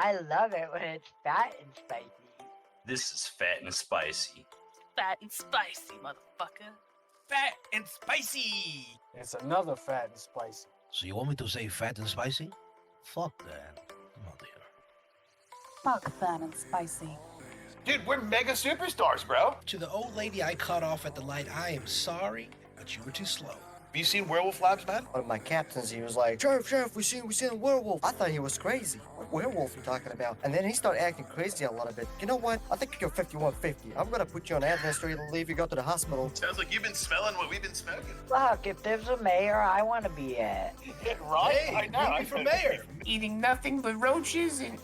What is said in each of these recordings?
I love it when it's fat and spicy. This is fat and spicy. Fat and spicy, motherfucker. Fat and spicy. It's another fat and spicy. So you want me to say fat and spicy? Fuck that. Come on, here. Fuck fat and spicy. Dude, we're mega superstars, bro. To the old lady I cut off at the light, I am sorry, but you were too slow. Have you seen Werewolf Labs, man? One of my captains, he was like, Sheriff, we seen a werewolf. I thought he was crazy. What werewolf you talking about? And then he started acting crazy a little bit. You know what? I think you're 5150. I'm gonna put you on administrative leave. You go to the hospital. Sounds like you've been smelling what we've been smoking. Look, if there's a mayor, I want to be it. Yeah, right? Hey, I know. I'm for mayor. Eating nothing but roaches and,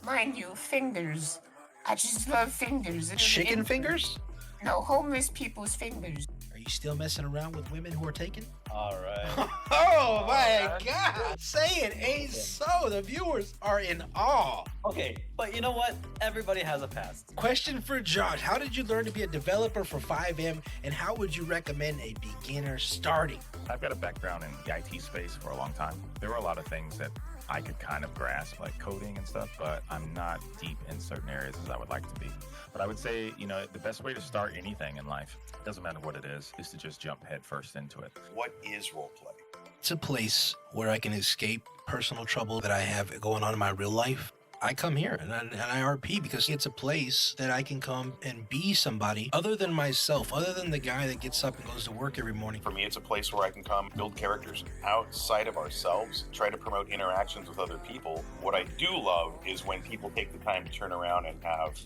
mind you, fingers. I just love fingers. Chicken fingers? No, homeless people's fingers. Are you still messing around with women who are taken? All right. Oh my God! Say it ain't so. The viewers are in awe. Okay, but you know what? Everybody has a past. Question for Josh. How did you learn to be a developer for 5M, and how would you recommend a beginner starting? I've got a background in the IT space for a long time. There were a lot of things that I could kind of grasp, like coding and stuff, but I'm not deep in certain areas as I would like to be. But I would say, the best way to start anything in life, doesn't matter what it is to just jump headfirst into it. What is roleplay? It's a place where I can escape personal trouble that I have going on in my real life. I come here and I RP because it's a place that I can come and be somebody other than myself, other than the guy that gets up and goes to work every morning. For me, it's a place where I can come build characters outside of ourselves, try to promote interactions with other people. What I do love is when people take the time to turn around and have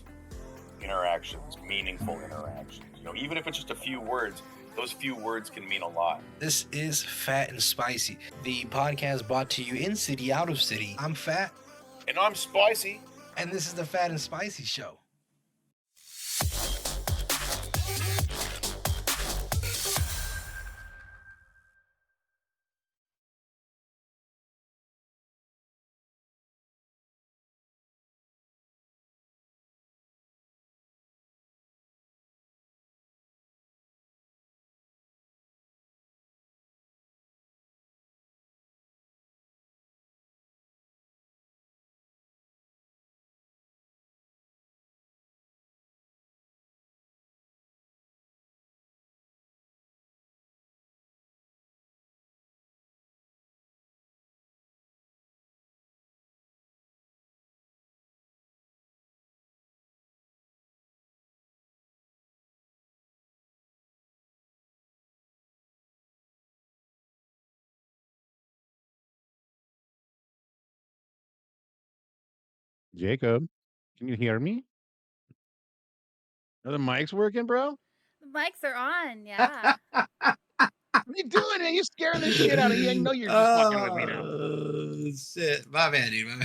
interactions, meaningful interactions. Even if it's just a few words, those few words can mean a lot. This is Fat and Spicy, the podcast brought to you in city, out of city. I'm Fat. And I'm Spicy. And this is the Fat and Spicy Show. Jacob, can you hear me? Are the mics working, bro? The mics are on, yeah. What are you doing? Man? You're scaring the shit out of me. I know you're just fucking with me now. Shit. My bad, dude. My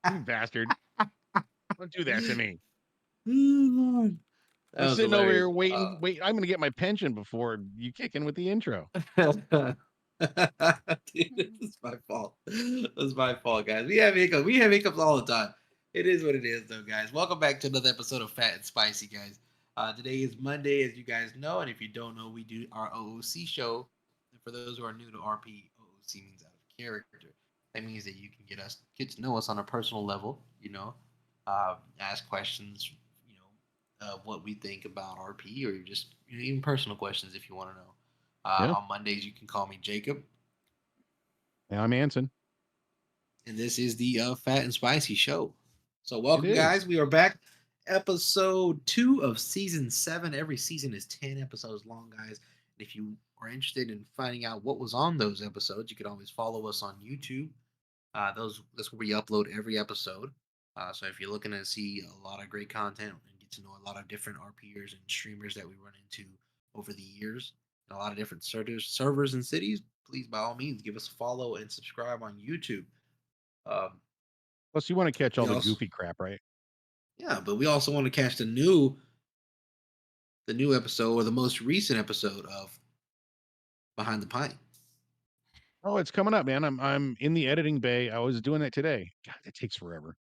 bad. You bastard. Don't do that to me. Oh, Lord. That I'm was sitting over here hilarious. waiting. I'm going to get my pension before you kick in with the intro. Dude, it's my fault. It's my fault, guys. We have hiccups. We have hiccups all the time. It is what it is, though, guys. Welcome back to another episode of Fat and Spicy, guys. Today is Monday, as you guys know, and if you don't know, we do our OOC show. And for those who are new to RP, OOC means out of character. That means that you can get to know us on a personal level. Ask questions. What we think about RP, or just even personal questions if you want to know. Yeah. On Mondays, you can call me Jacob. And I'm Anson. And this is the Fat and Spicy Show. So welcome, It is. guys. We are back. Episode 2 of Season 7. Every season is 10 episodes long, guys. And if you are interested in finding out what was on those episodes, you can always follow us on YouTube. That's where we upload every episode. So if you're looking to see a lot of great content and get to know a lot of different RPers and streamers that we run into over the years, and a lot of different servers and cities, please by all means give us a follow and subscribe on YouTube. Plus, you want to catch all we the also- goofy crap, right? Yeah, but we also want to catch the new episode, or the most recent episode of Behind the Pint. Oh, it's coming up, man. I'm in the editing bay. I was doing that today. God, it takes forever.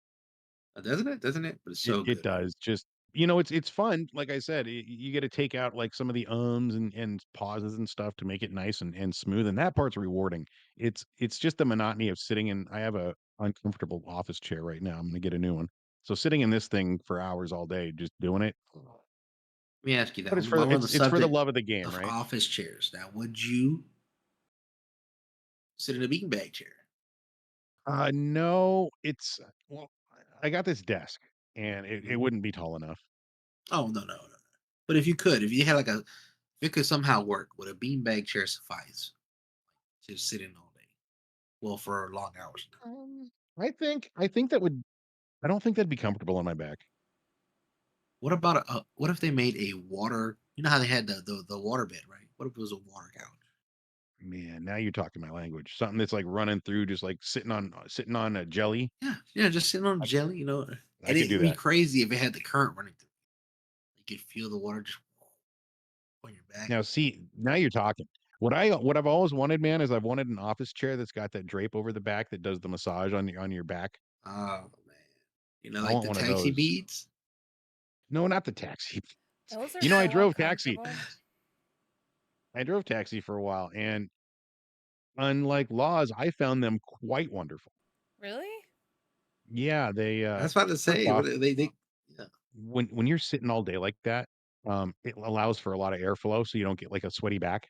Doesn't it? But it's so good. It does. Just it's fun. Like I said, you get to take out like some of the ums and pauses and stuff to make it nice and smooth, and that part's rewarding. It's just the monotony of sitting in. I have a uncomfortable office chair right now. I'm gonna get a new one. So sitting in this thing for hours all day, just doing it. Let me ask you that. But it's While we're on the it's for the subject love of the game, of right? office chairs. Now, would you sit in a beanbag chair? No, well, I got this desk, and it wouldn't be tall enough. Oh no. But if you had if it could somehow work, would a beanbag chair suffice to sit in all day? Well, for long hours. I think that would. I don't think that'd be comfortable on my back. What about what if they made a water? You know how they had the water bed, right? What if it was a water couch? Man, now you're talking my language. Something that's like running through, just like sitting on a jelly. Yeah, just sitting on jelly, I And could do it'd be that. crazy if it had the current running through. You could feel the water just on your back. Now, see, now you're talking. What I've always wanted, man, is I've wanted an office chair that's got that drape over the back that does the massage on your back. Oh man, I like want the one of taxi those. beads. No, not the taxi. Those are I so drove taxi. uncomfortable. I drove taxi for a while, and unlike Laws, I found them quite wonderful. Really? Yeah, they. I was about to First say, off, they yeah. when you're sitting all day like that, it allows for a lot of airflow, so you don't get like a sweaty back.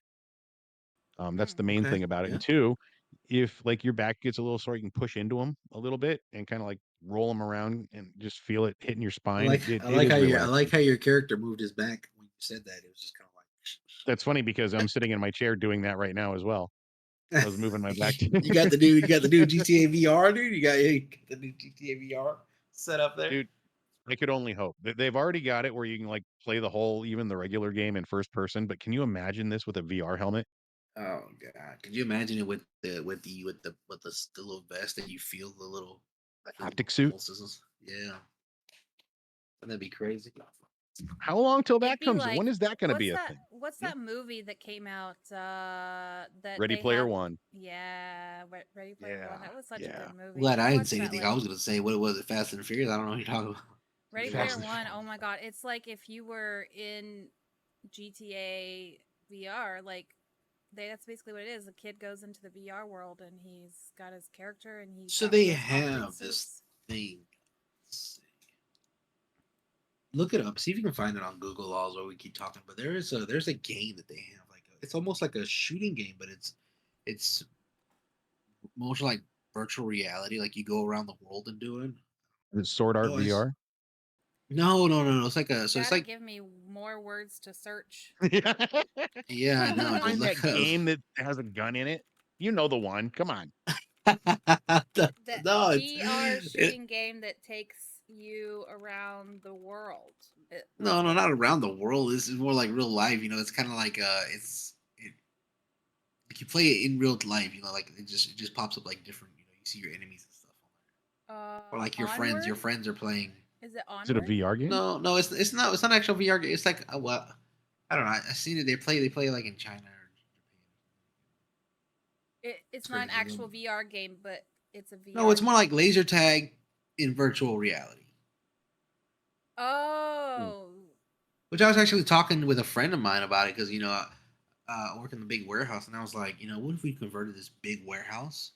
That's the main Okay, thing about it. yeah. And two, if like your back gets a little sore, you can push into them a little bit and kind of like roll them around and just feel it hitting your spine. I like how your character moved his back when you said that. It was just kind of like. That's funny because I'm sitting in my chair doing that right now as well. I was moving my back. You got the new GTA VR, dude. You got the new GTA VR set up there. Dude, I could only hope. They've already got it where you can like play even the regular game in first person. But can you imagine this with a VR helmet? Oh god! Could you imagine it with the little vest that you feel the little haptic suit? Pulses? Yeah, that'd be crazy. How long till that It'd be comes? like- when is that going to what's be a that- thing? What's that movie that came out? That Ready they Player had- One. Yeah, Ready Player One. That was such a good movie. Glad I didn't Watch say that anything. one. I was gonna say what was it? Fast and Furious. I don't know what you're talking about. Ready Fast Player and One. Oh my god, it's like if you were in GTA VR, like that's basically what it is. The kid goes into the VR world and he's got his character and he's. So got they those have optic this suits. thing. Let's see. Look it up. See if you can find it on Google. Also, we keep talking, but there's a game that they have. Like it's almost like a shooting game, but it's more like virtual reality. Like you go around the world and do it. Is it Sword Art VR? No. It's like a. So it's Gotta like give me more words to search. yeah, no. Find that Look up. game that has a gun in it. You know the one. Come on. The No, VR shooting game that takes you around the world. no, not around the world. This is more like real life. It's kind of like like you play it in real life. Like it just pops up like different. You see your enemies and stuff on there, or like your friends. Your Onward? friends are playing. Is it Is it a Onward? VR game? No, it's not. It's not actual VR game. It's like what? I don't know. I seen it. They play like in China or It's not an actual VR game, but it's a VR. Japan. No, it's more like laser tag in virtual reality. Oh. Which I was actually talking with a friend of mine about it because I work in the big warehouse, and I was like, what if we converted this big warehouse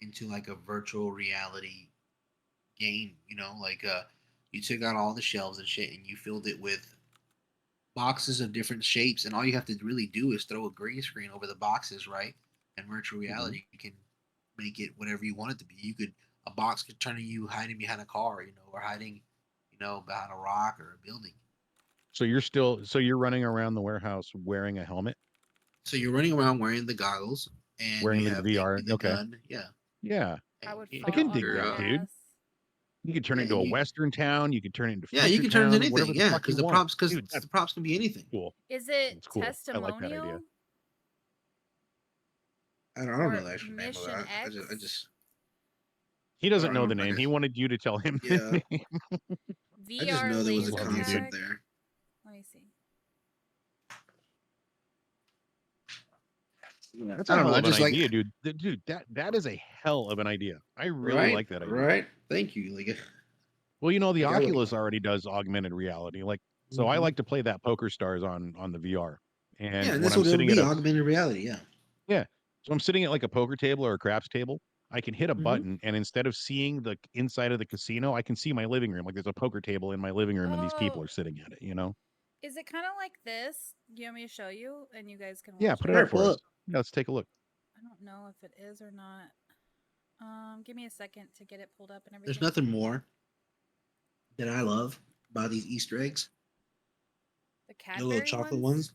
into like a virtual reality game? Like you took out all the shelves and shit, and you filled it with boxes of different shapes, and all you have to really do is throw a green screen over the boxes, right? And virtual reality, you can make it whatever you want it to be. A box could turn to you hiding behind a car, or hiding, behind a rock or a building. So you're running around the warehouse wearing a helmet? So you're running around wearing the goggles and wearing you the have VR. the Okay. gun. Yeah. Yeah. I can dig that, dude. You could turn it into a Western town. You could turn it into Yeah, you can turn it into anything. Yeah, because the props, Dude, the props can be anything. Cool. Is it That's cool. I like that idea. testimonial? I don't Or know the actual name of Mission it. I X? just. He doesn't know the I name. just- He wanted you to tell him. Yeah. the name. I just know there was a laser concept tag? there. Let me see. That's I a don't hell know, of I an just like- idea, dude. Dude, that is a hell of an idea. I really Right? like that idea. Right? Thank you. Like, Well, the Like, I would- Oculus already does augmented reality. So I Mhm. like to play that Poker Stars on the VR. And yeah, and when that's I'm what it'll sitting be, at augmented reality. Yeah. so I'm sitting at like a poker table or a craps table, I can hit a Mhm. button, and instead of seeing the inside of the casino, I can see my living room. Like there's a poker table in my living room, and these people Oh. are sitting at it. Is it kind of like this? Do you want me to show you? And you guys can watch Yeah, put it Sure, up for pull us. up. Yeah, let's take a look. I don't know if it is or not. Give me a second to get it pulled up and everything. There's nothing more that I love about these Easter eggs. The The Cadbury little chocolate ones.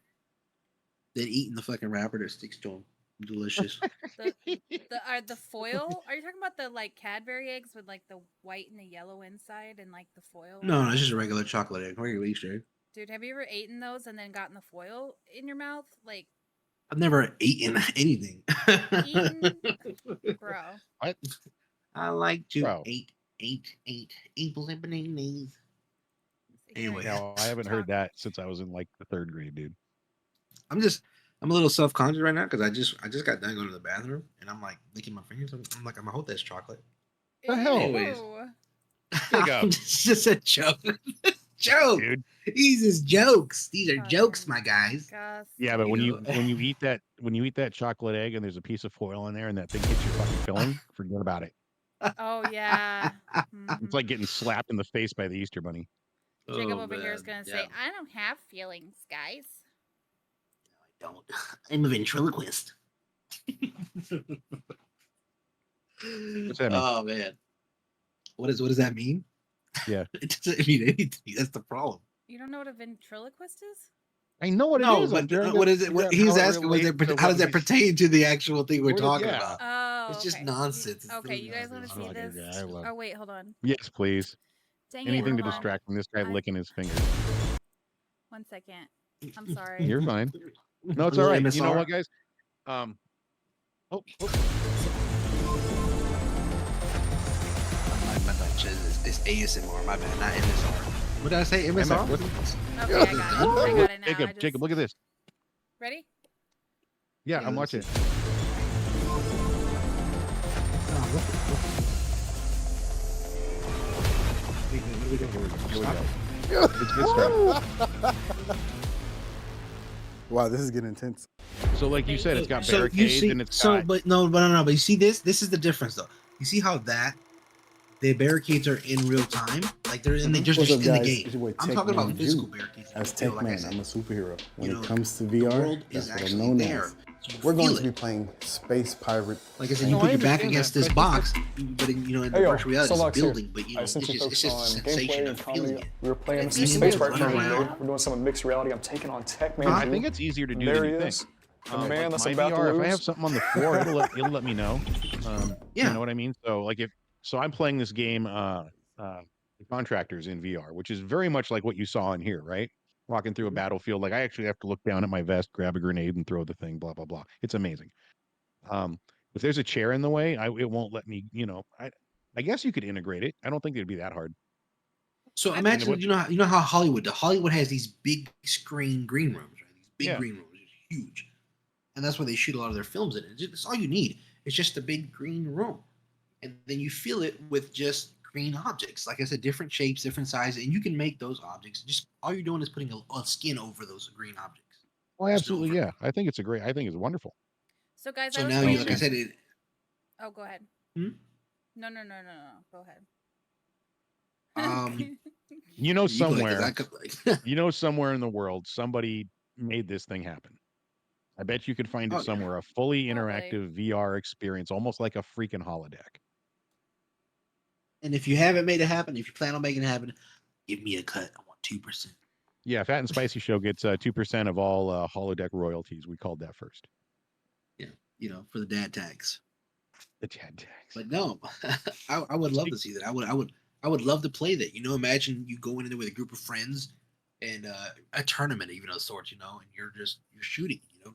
Than eating the fucking wrapper that sticks to them. Delicious. The foil? Are you talking about the like Cadbury eggs with like the white and the yellow inside and like the foil? No, it's just a regular chocolate egg, regular Easter egg. Dude, have you ever eaten those and then gotten the foil in your mouth? Like, I've never eaten anything. eaten, bro. What? I like to Bro. eat apples and bananas. Anyway, No, I haven't heard that since I was in like the 3rd grade, dude. I'm a little self-conscious right now because I just got done going to the bathroom and I'm like licking my fingers. I'm like, I hope that's chocolate. The hell? Anyways. Ew. Big up. It's just a joke. Joke. Dude. These is jokes. These are Fucking jokes, my guys. Gus. Yeah, but when You you eat that chocolate egg and there's a piece of foil in there and that thing hits your fucking filling, forget about it. Oh yeah. It's like getting slapped in the face by the Easter Bunny. Jacob Oh, over here is man. gonna say, "I don't have feelings, guys." I don't. I'm a ventriloquist. What's that mean? Oh man. What does that mean? Yeah. It doesn't mean anything. That's the problem. You don't know what a ventriloquist is? I know what it No, is. I'm but trying what to is it? figure What out he's how it asking was relates to how does what that we- pertain to the actual thing we're What is- talking yeah. about? Oh, It's just okay. nonsense. It's Okay, you guys want to nonsense. see Oh, this? yeah, I love- Oh wait, hold on. Yes, please. Dang Anything it, to hold on. distract from this guy I- licking his fingers. 1 second. I'm sorry. You're fine. No, it's A all little right. You know MSR? what, guys? My bad. It's ASMR. My bad, not MSR. What did I say? MSR? What? Okay, I got it. I got it now. Jacob, I just... Jacob, look at this. Ready? Yeah, Yeah, I'm let's watching it. Here we go. It's good stuff. Wow, this is getting intense. So, like you said, it's got So you barricades see, and it's got. but you see this? This is the difference, though. You see how the barricades are in real time, like they're in, just What's up, in the guys? game. It's your boy I'm Tech talking about Man physical Jew. barricades. As You know, Tech like I Man, said, I'm a superhero. When you it know, comes to the VR, world that's is what I'm actually known there. as. You We're going feel to be it. playing Space Pirate. Like I said, you No, put I your back understand against that, this but box, but in Hey, virtual reality, it's a Soulbox here. building. But I since we it's focus just a on sensation gameplay of and feeling comedy, it. we were playing It's some easy Space to Pirate for run a around. day. We're doing some mixed reality. I'm taking on Tech Man I Jew. think it's easier to do There than he you think. is. The man Like that's my about to VR, if I lose. have something on the floor, it'll let me know. You know what I mean? So like I'm playing this game, Contractors in VR, which is very much like what you saw in here, right? Walking through a battlefield. Like I actually have to look down at my vest, grab a grenade, and throw the thing. Blah blah blah. It's amazing. If there's a chair in the way, it won't let me. I guess you could integrate it. I don't think it'd be that hard. So imagine, you know how Hollywood has these big screen green rooms, right? These big green rooms, huge, and that's where they shoot a lot of their films in. It's all you need. It's just a big green room, and then you fill it with just green objects. Like I said, different shapes, different sizes, and you can make those objects. Just all you're doing is putting a skin over those green objects. Oh, absolutely, yeah. I think it's wonderful. So guys, So I was now playing you, like I said, it. Oh, go ahead. Hmm? No. Go ahead. You know, You go ahead, 'cause somewhere, I could, you know, somewhere in the world, somebody made this thing happen. I bet you could find it somewhere, a fully interactive VR experience, almost like a freaking holodeck. And if you haven't made it happen, if you plan on making it happen, give me a cut. I want 2%. Yeah, Fat and Spicy Show gets 2% of all holodeck royalties. We called that first. Yeah, for the dad tax. The dad tax. But no, I would love to see that. I would love to play that. Imagine you going in there with a group of friends and a tournament, even of sorts, and you're shooting, or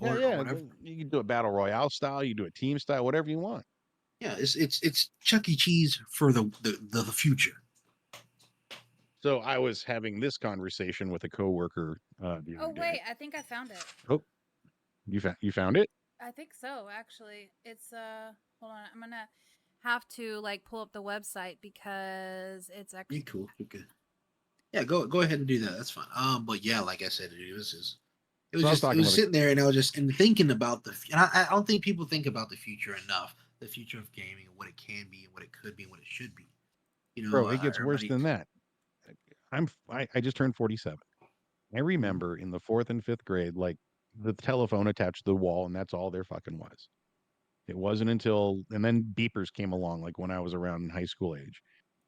whatever. You can do a battle royale style. You can do a team style, whatever you want. Yeah, it's Chuck E. Cheese for the future. So I was having this conversation with a coworker. The Oh other day. wait, I think I found it. Oh, you found it? I think so, actually. It's hold on, I'm gonna have to like pull up the website because it's actually Cool. Okay. Yeah, go ahead and do that. That's fine. But yeah, like I said, it was sitting there, and I was just thinking about and I don't think people think about the future enough. The future of gaming and what it can be and what it could be and what it should be. Bro, it gets worse than that. I just turned 47. I remember in the 4th and 5th grade, like the telephone attached to the wall, and that's all there fucking was. It wasn't until, and then beepers came along, like when I was around in high school age.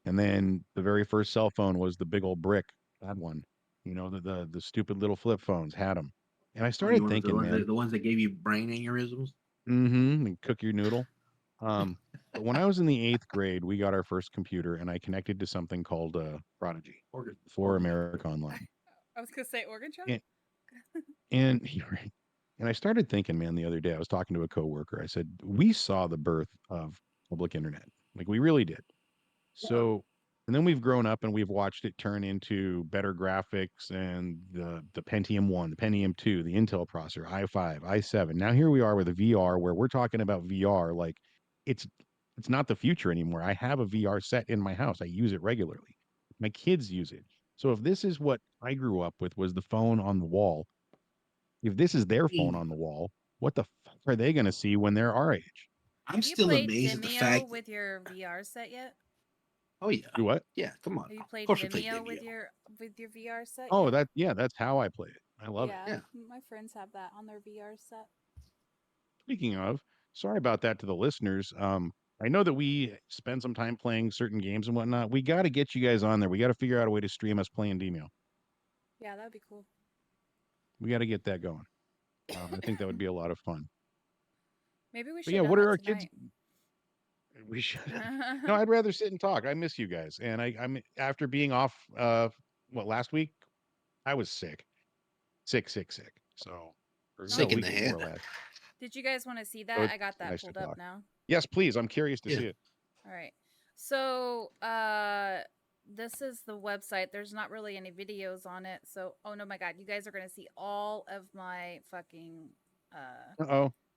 And then the very first cell phone was the big old brick, that one. The stupid little flip phones had them. And I started thinking, man. The ones that gave you brain aneurysms? And cook your noodle. But when I was in the 8th grade, we got our first computer, and I connected to something called Prodigy for America Online. I was gonna say organ truck. And and I started thinking, man, the other day I was talking to a coworker. I said, we saw the birth of public internet, like we really did. So, and then we've grown up and we've watched it turn into better graphics and the Pentium 1, the Pentium 2, the Intel processor, i5, i7. Now here we are with a VR where we're talking about VR like it's not the future anymore. I have a VR set in my house. I use it regularly. My kids use it. So if this is what I grew up with was the phone on the wall, if this is their phone on the wall, what the fuck are they going to see when they're our age? I'm still amazed at the fact with your VR set yet? Oh yeah. Do what? Yeah, come on. Have you played Of course we played Vimeo Vimeo. with your VR set? Oh, yet? that's how I play it. I love it. Yeah, my friends have that on their VR set. Speaking of, sorry about that to the listeners. I know that we spend some time playing certain games and whatnot. We got to get you guys on there. We got to figure out a way to stream us playing Demio. Yeah, that'd be cool. We got to get that going. I think that would be a lot of fun. Maybe we But should. yeah, what are our tonight. kids? We should. No, I'd rather sit and talk. I miss you guys. And I'm after being off last week, I was sick. Sick. So sick in the head. Did you guys want to see that? I got that nice pulled to up talk. now. Yes, please. I'm curious to see it. All right. So this is the website. There's not really any videos on it. So oh no my god, you guys are gonna see all of my fucking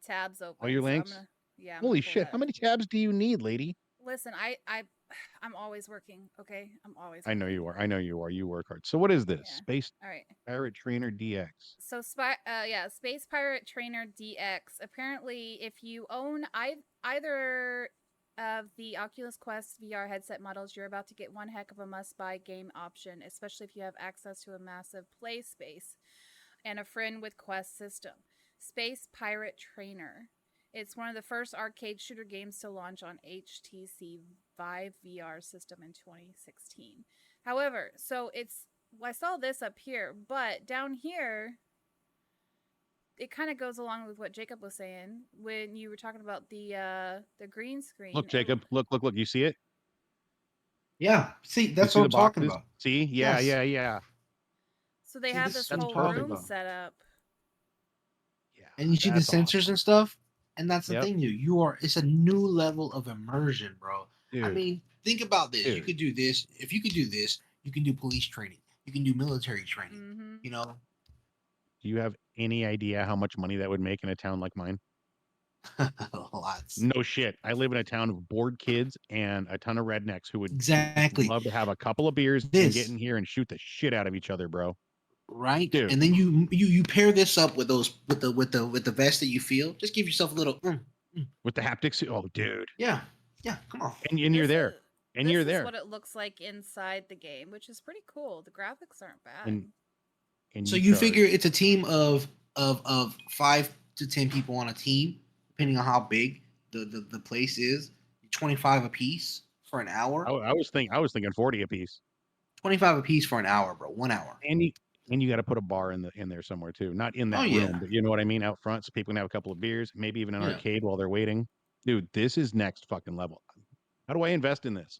tabs open. All your links? Yeah. Holy shit. How many tabs do you need, lady? Listen, I'm always working, okay? I'm always working. I know you are. You work hard. So what is this? Yeah. Space All right. Pirate Trainer DX. So Space Pirate Trainer DX. Apparently, if you own either of the Oculus Quest VR headset models, you're about to get one heck of a must-buy game option, especially if you have access to a massive play space and a friend with Quest system. Space Pirate Trainer. It's one of the first arcade shooter games to launch on HTC Vive VR system in 2016. However, I saw this up here, but down here, it kind of goes along with what Jacob was saying when you were talking about the green screen. Look, Jacob, look. You see it? Yeah. See, You that's see what the I'm talking boxes? about. See? Yeah, Yes. yeah. So they See, have this this is what I'm whole talking room about. set up. Yeah. And you see the That's sensors awesome. and stuff. And that's the Yep. thing, you are. It's a new level of immersion, bro. I Dude. mean, think about this. You Dude. could do this. If you could do this, you can do police training. You can do military training. Mm-hmm. You know, Do you have any idea how much money that would make in a town like mine? lots. No shit. I live in a town of bored kids and a ton of rednecks who would Exactly. love to have a couple of beers and get in here and shoot the shit out of each other, bro. Right. Dude. And then you pair this up with those with the vest that you feel. Just give yourself a little. With the haptics. Oh, dude. Yeah. Come on. And you're there. And you're This is there. what it looks like inside the game, which is pretty cool. The graphics aren't bad. And So you figure it's a team of 5 to 10 people on a team, depending on how big the place is. 25 a piece for an hour. I was thinking 40 a piece. 25 a piece for an hour, bro. 1 hour. And you got to put a bar in there somewhere too. Not in that room, but you know what I mean, out front, so people can have a couple of beers, maybe even an arcade while they're waiting. Dude, this is next fucking level. How do I invest in this?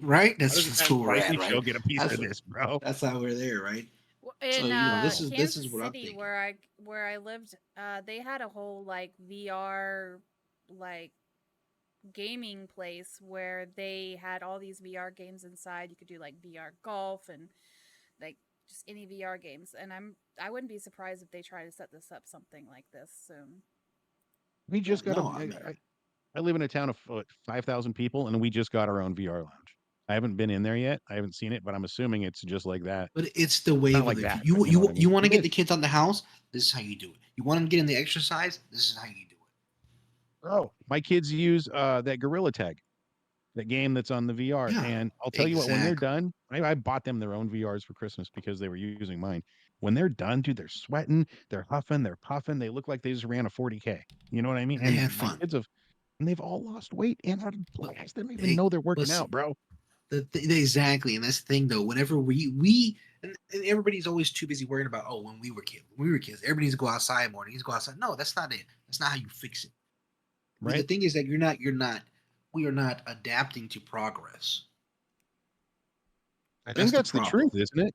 Right? How does That's cool, that right? show get a piece of this, bro? That's how we're there, right? In this Kansas is what I'm City, thinking. where I lived, they had a whole like VR like gaming place where they had all these VR games inside. You could do like VR golf and like just any VR games. And I wouldn't be surprised if they try to set this up something like this soon. We just got I live in a town of 5,000 people, and we just got our own VR lounge. I haven't been in there yet. I haven't seen it, but I'm assuming it's just like that. But it's the wave of like the that. You but you know what I mean? want to It get is. the kids on the house. This is how you do it. You want them to get in the exercise. This is how you do it. Bro, my kids use that Gorilla Tag, that game that's on the VR. Yeah, And I'll tell you what, when they're exactly. done, I bought them their own VRs for Christmas because they were using mine. When they're done, dude, they're sweating, they're huffing, they're puffing. They look like they just ran a 40K. You know what I mean? And they had my fun. kids and they've all lost weight and had a blast. They don't even know they're working out, bro. Exactly, and that's the thing though. Whenever we and everybody's always too busy worrying about when we were kids. When we were kids, everybody needs to go outside more. Needs to go outside. No, that's not it. That's not how you fix it. Right. The thing is that we are not adapting to progress. I think that's the truth, isn't it?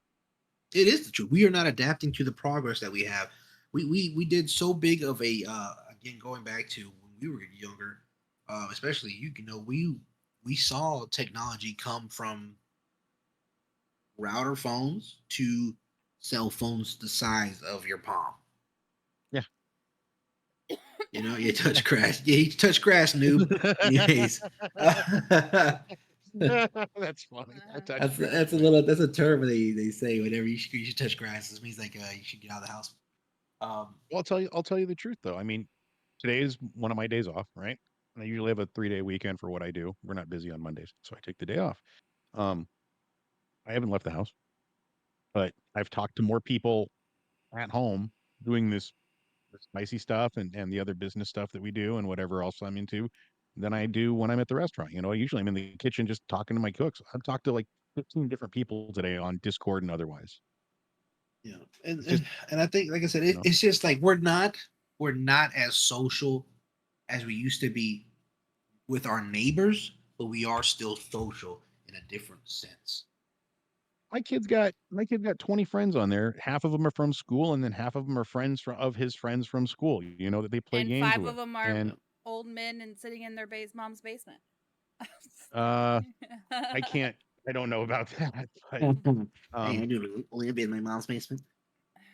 It is the truth. We are not adapting to the progress that we have. We did so big of a again going back to when we were younger, especially we saw technology come from router phones to cell phones the size of your palm. Yeah. You know, you touch grass. Yeah, you touch grass, noob. Anyways. That's funny. That's a term they say whenever you should touch grass. This means like you should get out of the house. Well, I'll tell you the truth though. I mean, today is one of my days off, right? And I usually have a 3-day weekend for what I do. We're not busy on Mondays, so I take the day off. I haven't left the house, but I've talked to more people at home doing this spicy stuff and the other business stuff that we do and whatever else I'm into than I do when I'm at the restaurant. You know, usually I'm in the kitchen just talking to my cooks. I've talked to like 15 different people today on Discord and otherwise. Yeah, and I think, like I said, it's just like we're not as social as we used to be with our neighbors, but we are still social in a different sense. My kid's got 20 friends on there. Half of them are from school, and then half of them are friends of his friends from school. You know, that they play And games 5 with. of them are old men and sitting in their mom's basement. I don't know about that. But, I do live in my mom's basement.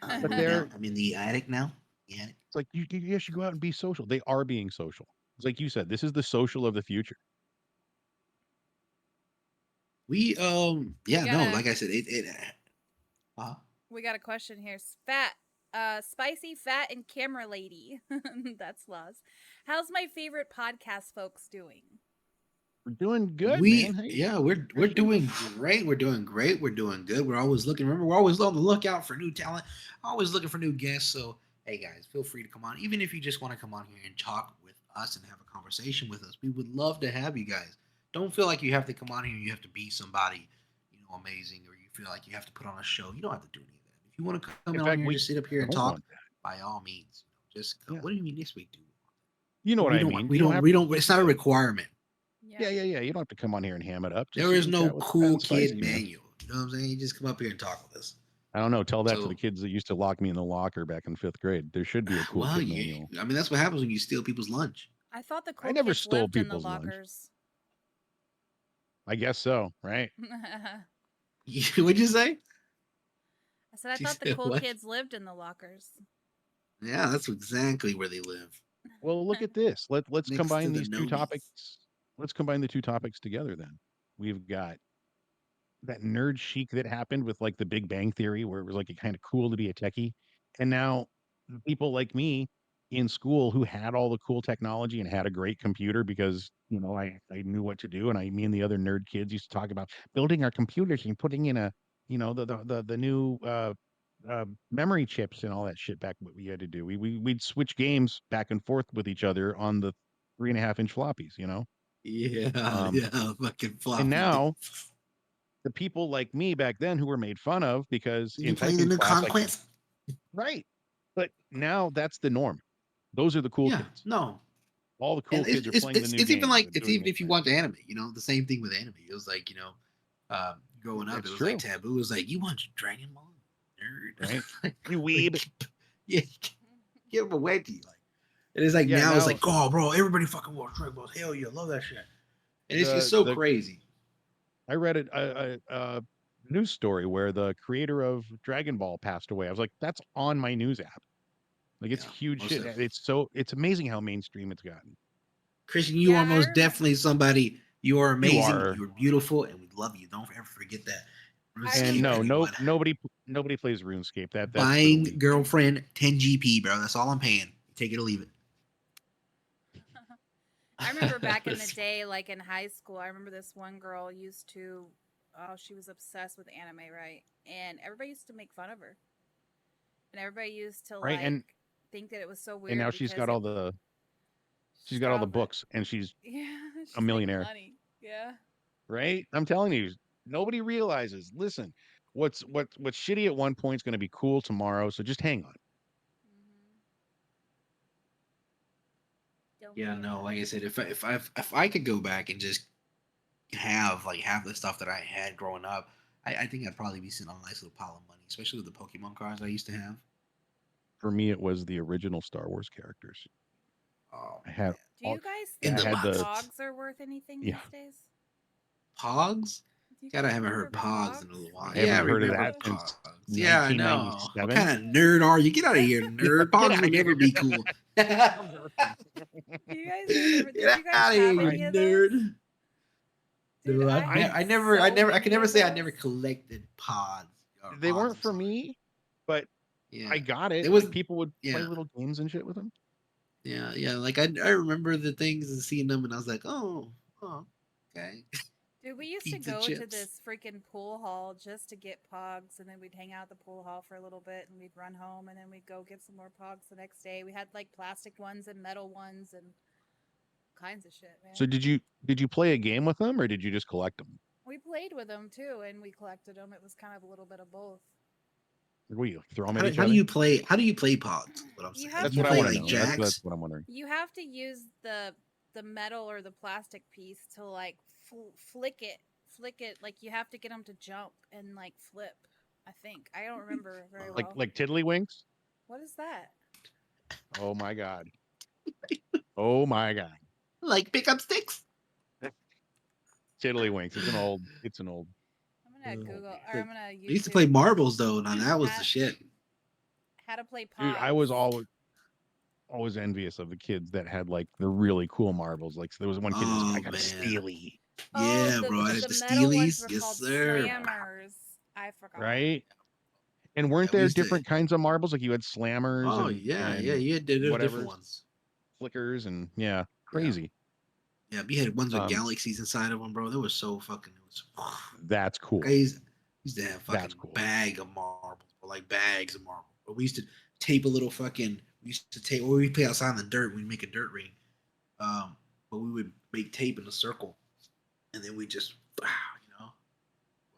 But I'm in the attic now. Yeah. It's like you should go out and be social. They are being social. It's like you said, this is the social of the future. Like I said, we got a question here. Spicy, fat, and camera lady. That's Luz. How's my favorite podcast folks doing? We're doing good, man. Hey. We're doing great. We're doing great. We're doing good. We're always looking. Remember, we're always on the lookout for new talent. Always looking for new guests. So, hey guys, feel free to come on. Even if you just want to come on here and talk with us and have a conversation with us, we would love to have you guys. Don't feel like you have to come on here and you have to be somebody, amazing, or you feel like you have to put on a show. You don't have to do any of that. If you want to come on here and just sit up here and talk, by all means, Just Yeah. what do you mean this week, dude? You know what we I don't, mean. We You don't. have We to- don't. It's not a requirement. Yeah. You don't have to come on here and ham it up. Just There sit is and no chat with Fat cool and Spicy, kid man. manual. You know what I'm saying? You just come up here and talk with us. I don't know. Tell that to So- the kids that used to lock me in the locker back in 5th grade. There should be a cool Well, kid manual. I mean, that's what happens when you steal people's lunch. I thought the cool I never kids stole lived in the people's lunch. lockers. I guess so, right? What'd you say? I said I She thought the said cool what? kids lived in the lockers. Yeah, that's exactly where they live. Well, look at this. Let's Next to combine the these two Nonies. topics. Let's combine the two topics together then. We've got that nerd chic that happened with like the Big Bang Theory, where it was like kind of cool to be a techie. And now people like me in school who had all the cool technology and had a great computer because, I knew what to do. And me and the other nerd kids used to talk about building our computers and putting in the new memory chips and all that shit back what we had to do. We'd switch games back and forth with each other on the 3.5-inch floppies, Yeah, fucking floppy. And now the people like me back then who were made fun of because You in playing the typing new class, Conquest? right. But now that's the norm. Those are the cool kids. No. All the cool And kids are playing the new it's even games like and it's doing even if you watch anime, the same thing with anime. It was like, growing up, That's it was true. like taboo. It was like, you watch Dragon Ball, nerd, Right? You weeb. Yeah, give them a wedgie. Like, it is like now it's like, oh, bro, everybody fucking watch Dragon Ball. Hell yeah, love that shit. And it's just so crazy. I read a news story where the creator of Dragon Ball passed away. I was like, that's on my news app. Like it's huge most shit. definitely. It's amazing how mainstream it's gotten. Christian, you are most definitely somebody. You are amazing. are. You're beautiful, and we love you. Don't ever forget that. And RuneScape, nobody plays RuneScape. That's for the buying weak. girlfriend 10 GP, bro. That's all I'm paying. Take it or leave it. I remember back in the day, like in high school, I remember this one girl used to, she was obsessed with anime, right? And everybody used to make fun of her. And everybody used to Right, and think that it was so weird. And now she's got all the books and she's a millionaire. Money. Yeah. Right? I'm telling you, nobody realizes. Listen, what's shitty at one point is going to be cool tomorrow, so just hang on. Yeah, no, like I said, if I could go back and just have the stuff that I had growing up, I think I'd probably be sitting on a nice little pile of money, especially with the Pokemon cards I used to have. For me, it was the original Star Wars characters. Oh, I had. Do you guys I think had the Pogs are worth anything these days? Pogs? God, I haven't heard Pogs in a little while. I haven't heard of that since Yeah, I know. 1997. What kind of nerd are you? Get out of here, nerd. Pogs will never be cool. You guys remember? Did you guys Out of have here, any of nerd. those? Dude, No, I can never say I those. never collected pods. They weren't for me, but Yeah. I got it. It was- Like, people would play yeah. little games and shit with them. Yeah. Like I remember the things and seeing them, and I was like, oh, okay. Dude, we used Pizza to go to chips. this freaking pool hall just to get Pogs, and then we'd hang out at the pool hall for a little bit, and we'd run home, and then we'd go get some more Pogs the next day. We had like plastic ones and metal ones and kinds of shit, man. So did you play a game with them or did you just collect them? We played with them too, and we collected them. It was kind of a little bit of both. Or will you throw them How, at each how other? do you play? How do you play pods? What I'm saying. have That's to what I play want to like know. Jacks? That's what I'm wondering. You have to use the metal or the plastic piece to like flick it. Like you have to get them to jump and like flip. I think I don't remember very well. Like tiddlywinks? What is that? Oh my god. Oh my god. Like pickup sticks? Tiddlywinks. It's an old. I'm gonna Google or I'm gonna I used to YouTube play marbles though. Now that was the shit. how to play Pogs. Dude, I was always envious of the kids that had like the really cool marbles. Like, so there was one kid that was Oh, like, I got a man. Steely, Yeah, bro. I had the metal ones Steelies. were Yes, called sir. Slammers. I forgot. right? And weren't Yeah, we there used to- different kinds of marbles? Like you had slammers. Oh and, yeah, and yeah. You had the whatever, different ones. flickers, and yeah, crazy. Yeah, we had ones with Um, galaxies inside of them, bro. They were so fucking. It was. That's cool. I used to have That's fucking cool. bag of marbles, or like bags of marbles. But we used to tape a little fucking. We used to tape. Or we play outside in the dirt. We'd make a dirt ring. But we would make tape in a circle, and then we just,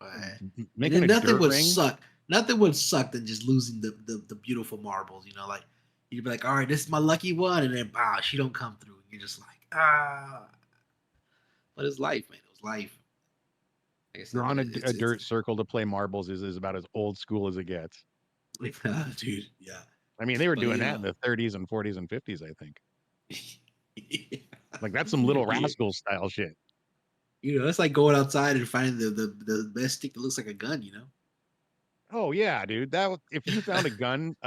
Making and a then nothing dirt would ring? suck. Nothing would suck than just losing the beautiful marbles. Like You'd be like, all right, this is my lucky one, and then she don't come through. And you're just like, But it's life, man. It was life. Like I said, Drawing it's a dirt circle to play marbles is about as old school as it gets. dude, yeah. I mean, they were But, doing you that in know. the 30s and 40s and 50s, I think. Like that's some Little Yeah. Rascal style shit. You know, it's like going outside and finding the best stick that looks like a gun. You know, Oh yeah, dude. If you found a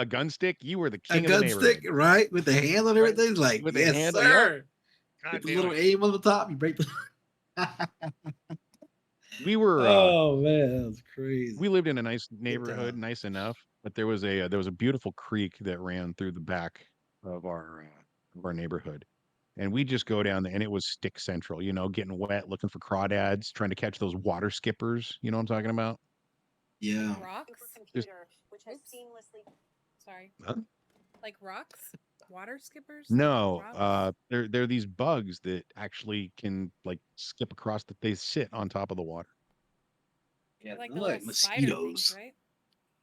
gun stick, you were the a king of the gun neighborhood. stick, right, with the handle and Right. everything. Like, With the yes, handle, sir. yep. God With the damn little it. aim on the top, you break the. We were. Oh man, that was crazy. We lived in a nice neighborhood, nice enough, but there was a beautiful creek that ran through the back of our neighborhood, and we just go down there, and it was stick central. You know, getting wet, looking for crawdads, trying to catch those water skippers. You know what I'm talking about? Yeah. Rocks. Just- Oops. Sorry. Huh? Like rocks, water skippers. No, Rocks? they're these bugs that actually can like skip across. They sit on top of the water. They're like they're the like little spider things, mosquitoes. right?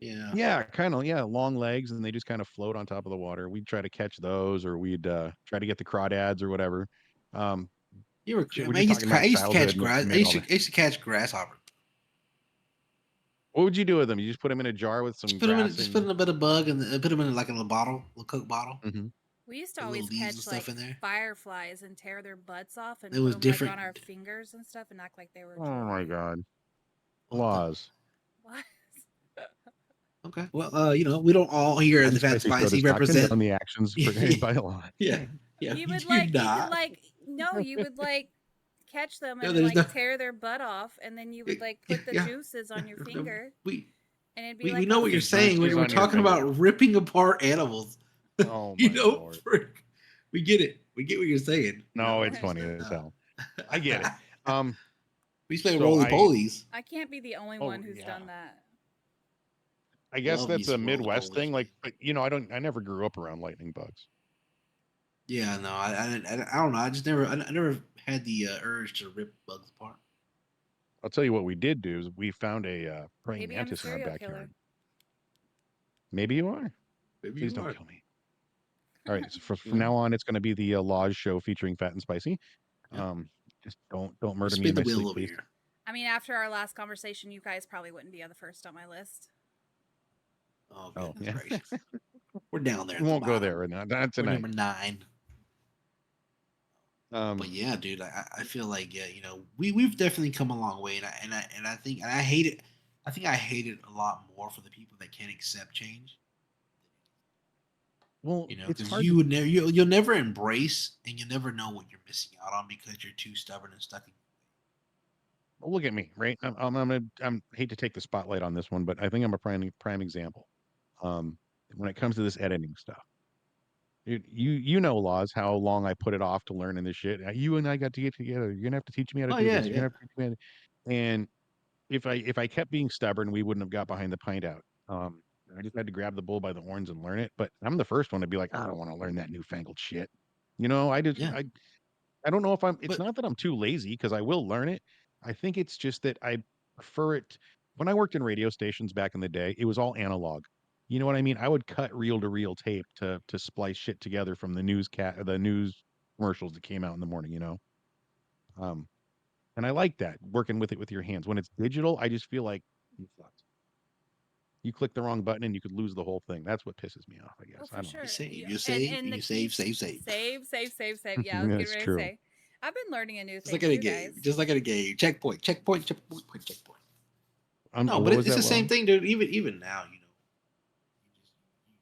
Yeah. Yeah, kind of. Yeah, long legs, and they just kind of float on top of the water. We'd try to catch those, or we'd try to get the crawdads or whatever. You were. We're Man, just talking about I used to catch childhood. And grass. it I made all used that. to, I used to catch grasshopper. What would you do with them? You just put them in a jar with some Just put them in. grass. Just put in a bit of bug and put them in like a little bottle, little Coke bottle. Mm-hmm. We used to With always little leaves and catch stuff like in there. fireflies and tear their butts off and It put was them different. like on our fingers and stuff and act like they were. Oh my god, What the- laws. What? Okay. Well, you know, we don't all here in the Fat Spicy represent on the actions portrayed by a law. Yeah. Yeah. You would do like. You not. could like. No, you would like catch them No, and there's like no- tear their butt off, and then you would like put the Yeah. juices on your finger, We and it'd be we, like. we know a what you're fish saying. juices We're on your talking finger. about ripping apart animals. Oh You my know, lord. we get it. We get what you're saying. No, it's funny as hell. I get it. We used to play so roly I- polies. I can't be the only Oh, one who's yeah. done that. I guess Love that's these a roly Midwest polies, thing. Like, but you know, I never grew up around lightning bugs. Yeah, no, I don't know. I just never, I never had the urge to rip bugs apart. I'll tell you what we did do is we found a praying Maybe I'm a mantis in our serial backyard. killer. Maybe you are. Maybe Please you don't are. kill me. All right. So from now on, it's going to be the Laws show featuring Fat and Spicy. Yeah. Just don't murder Spin me in the my wheel sleep, over please. here. I mean, after our last conversation, you guys probably wouldn't be on the first on my list. Oh, Oh, goodness yeah. gracious. We're down there. We won't go there right now. That's We're tonight. number 9. Um, But yeah, dude, I feel like you know, we've definitely come a long way, and I think I hate it. I think I hate it a lot more for the people that can't accept change. well, You know, it's because hard. you would never, you'll never embrace, and you'll never know what you're missing out on because you're too stubborn and stuck in. Well, look at me, right? I'm hate to take the spotlight on this one, but I think I'm a prime example. When it comes to this editing stuff, you know, Laws, how long I put it off to learn in this shit. You and I got to get together. You're gonna have to teach me how to Oh do yeah, this. You're yeah. gonna have to teach me how to... And if I kept being stubborn, we wouldn't have got behind the pint out. I just had to grab the bull by the horns and learn it. But I'm the first one to be like, I don't want to learn that newfangled shit. You know, I just Yeah. I don't know if I'm. It's But- not that I'm too lazy because I will learn it. I think it's just that I prefer it. When I worked in radio stations back in the day, it was all analog. You know what I mean? I would cut reel to reel tape to splice shit together from the news commercials that came out in the morning. You know, and I like that working with it with your hands. When it's digital, I just feel like you click the wrong button and you could lose the whole thing. That's what pisses me off. I guess. Oh, I for don't sure. know. You save, and you save. Save. Yeah, I was That's getting ready true. to say. I've been learning a new Just thing like at a too, game. guys. Just like at a game. Checkpoint. No, What but was it's that, the same Laws? thing, dude. Even now, you know,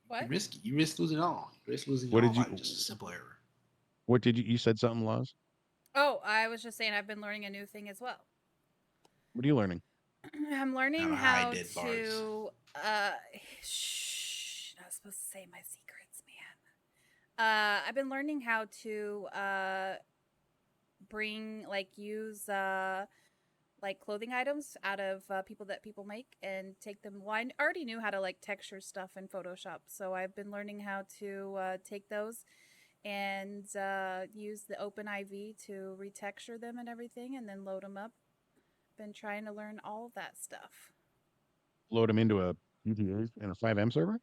What? you risk it. You risk losing all. You risk losing What all did you- by just a simple error. What did you said something, Laws? Oh, I was just saying I've been learning a new thing as well. What are you learning? I'm learning How to how hide dead bars. to shh, not supposed to say my secrets, man. I've been learning how to use like clothing items out of people make and take them. Well, I already knew how to like texture stuff in Photoshop, so I've been learning how to take those and use the OpenIV to retexture them and everything, and then load them up. Been trying to learn all that stuff. Load them into a UTA and a 5M server?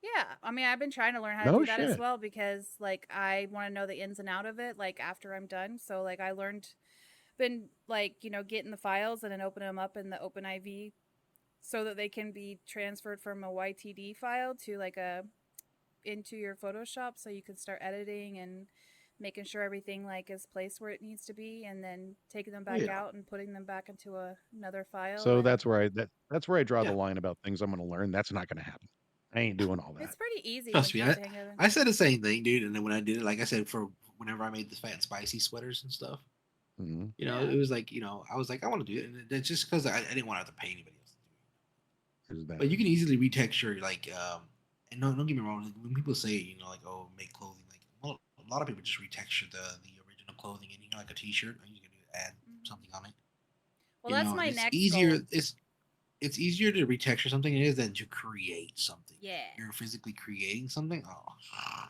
Yeah, I mean, I've been trying to learn how to No do that as shit. well because, like, I want to know the ins and out of it, like, after I'm done. So, like, I learned, been, like, getting the files and then opening them up in the OpenIV so that they can be transferred from a YTD file to, like, into your Photoshop so you can start editing and making sure everything, like, is placed where it needs to be, and then taking them back Yeah. out and putting them back into another file. So And that's where that's where I draw the Yeah. line about things I'm going to learn. That's not going to happen. I ain't doing all that. it's pretty easy Trust once me, you get the hang of it. I said the same thing, dude. And then when I did it, like I said, for whenever I made the fat and spicy sweaters and stuff, Mhm. it was like, I was like, I want to do it, and it's just because I didn't want to have to pay anybody else to do it. Is that But you can easily retexture, like, and no, don't get me wrong. When people say, like, oh, make clothing, like, well, a lot of people just retexture the original clothing, and like a T-shirt, and you can add something on it. Well, that's and my it's next easier. goal. It's easier to retexture something it is than to create something. Yeah. You're physically creating something. Oh,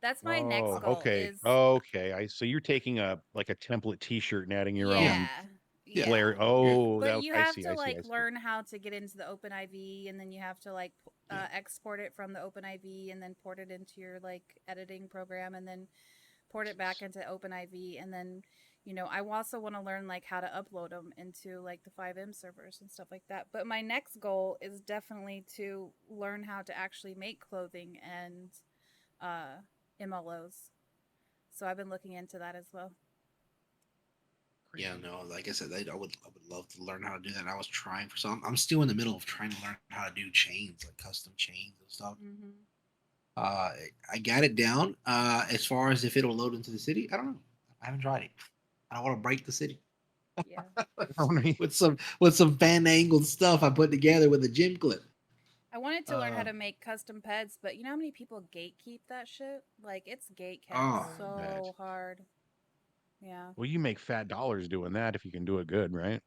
That's my next goal okay. is Okay. So you're taking a template T-shirt and adding your yeah. own Yeah. flair. Oh, But that you I have see. to I see. I like see. learn how to get into the OpenIV, and then you have to like export it from the OpenIV and then port it into your like editing program, and then port it back into OpenIV, and then I also want to learn like how to upload them into like the 5M servers and stuff like that. But my next goal is definitely to learn how to actually make clothing and MLOs. So I've been looking into that as well. yeah. No, like I said, I would love to learn how to do that. And I was trying for some. I'm still in the middle of trying to learn how to do chains, like custom chains and stuff. Mm-hmm. I got it down. As far as if it'll load into the city, I don't know. I haven't tried it. I don't want to break the city. Yeah. with some fan angled stuff I put together with a gym clip. I wanted to learn how to make custom peds, but you know how many people gatekeep that shit? Like, it's gate kept so hard. Yeah. Well, you make fat dollars doing that if you can do it good, right?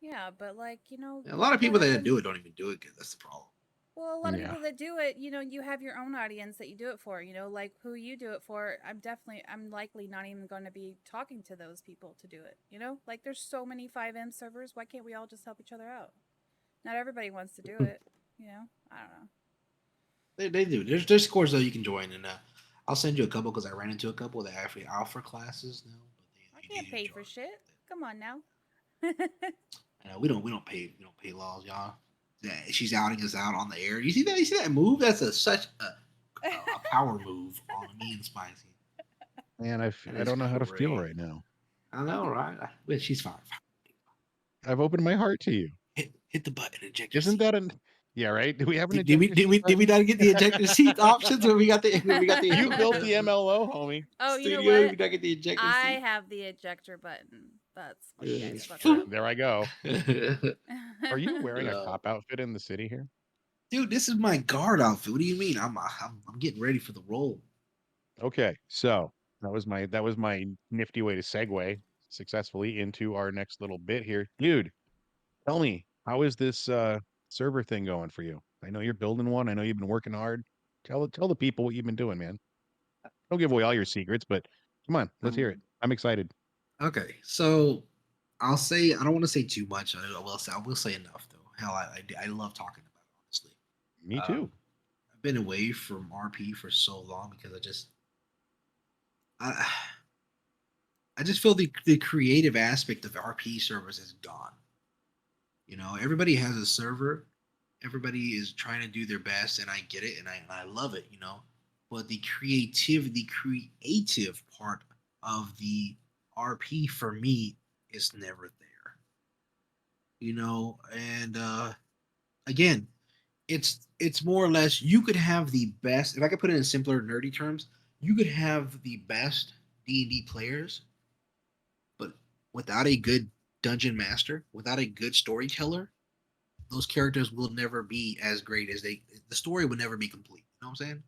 Yeah, but like, A lot of people that do it don't even do it good. That's the problem. Well, a lot of Yeah. people that do it, you have your own audience that you do it for, like who you do it for. I'm likely not even going to be talking to those people to do it, Like, there's so many 5M servers. Why can't we all just help each other out? Not everybody wants to do it, I don't know. They do. There's courses that you can join, and I'll send you a couple because I ran into a couple that actually offer classes now. I can't pay for shit. Come on now. We don't pay laws, y'all. Yeah, she's outing us out on the air. You see that? You see that move? That's such a power move on me and Spicy. Man, I don't know how to feel right now. I know, right? But she's fine. I've opened my heart to you. Hit the button, eject. Isn't that an? Yeah, right. Do we have an? Did we not get the ejector seat options when we got the You built the MLO, homie. Oh, you know Studio, what? we gotta get the ejector I seat. have the ejector button. That's what you guys fuck There, up. there I go. Are you wearing a cop outfit in the city here? Dude, this is my guard outfit. What do you mean? I'm getting ready for the role. Okay, so that was my nifty way to segue successfully into our next little bit here, dude. Tell me, how is this server thing going for you? I know you're building one. I know you've been working hard. Tell the people what you've been doing, man. Don't give away all your secrets, but come on, let's hear it. I'm excited. Okay, so I'll say I don't want to say too much. I will say enough though. Hell, I love talking about it, honestly. Me too. I've been away from RP for so long because I just feel the creative aspect of RP servers is gone. Everybody has a server. Everybody is trying to do their best, and I get it, and I love it. But the creative part of the RP for me is never there. And again, it's more or less you could have the best. If I could put it in simpler, nerdy terms, you could have the best D&D players, but without a good dungeon master, without a good storyteller, those characters will never be as great as the story will never be complete. You know what I'm saying?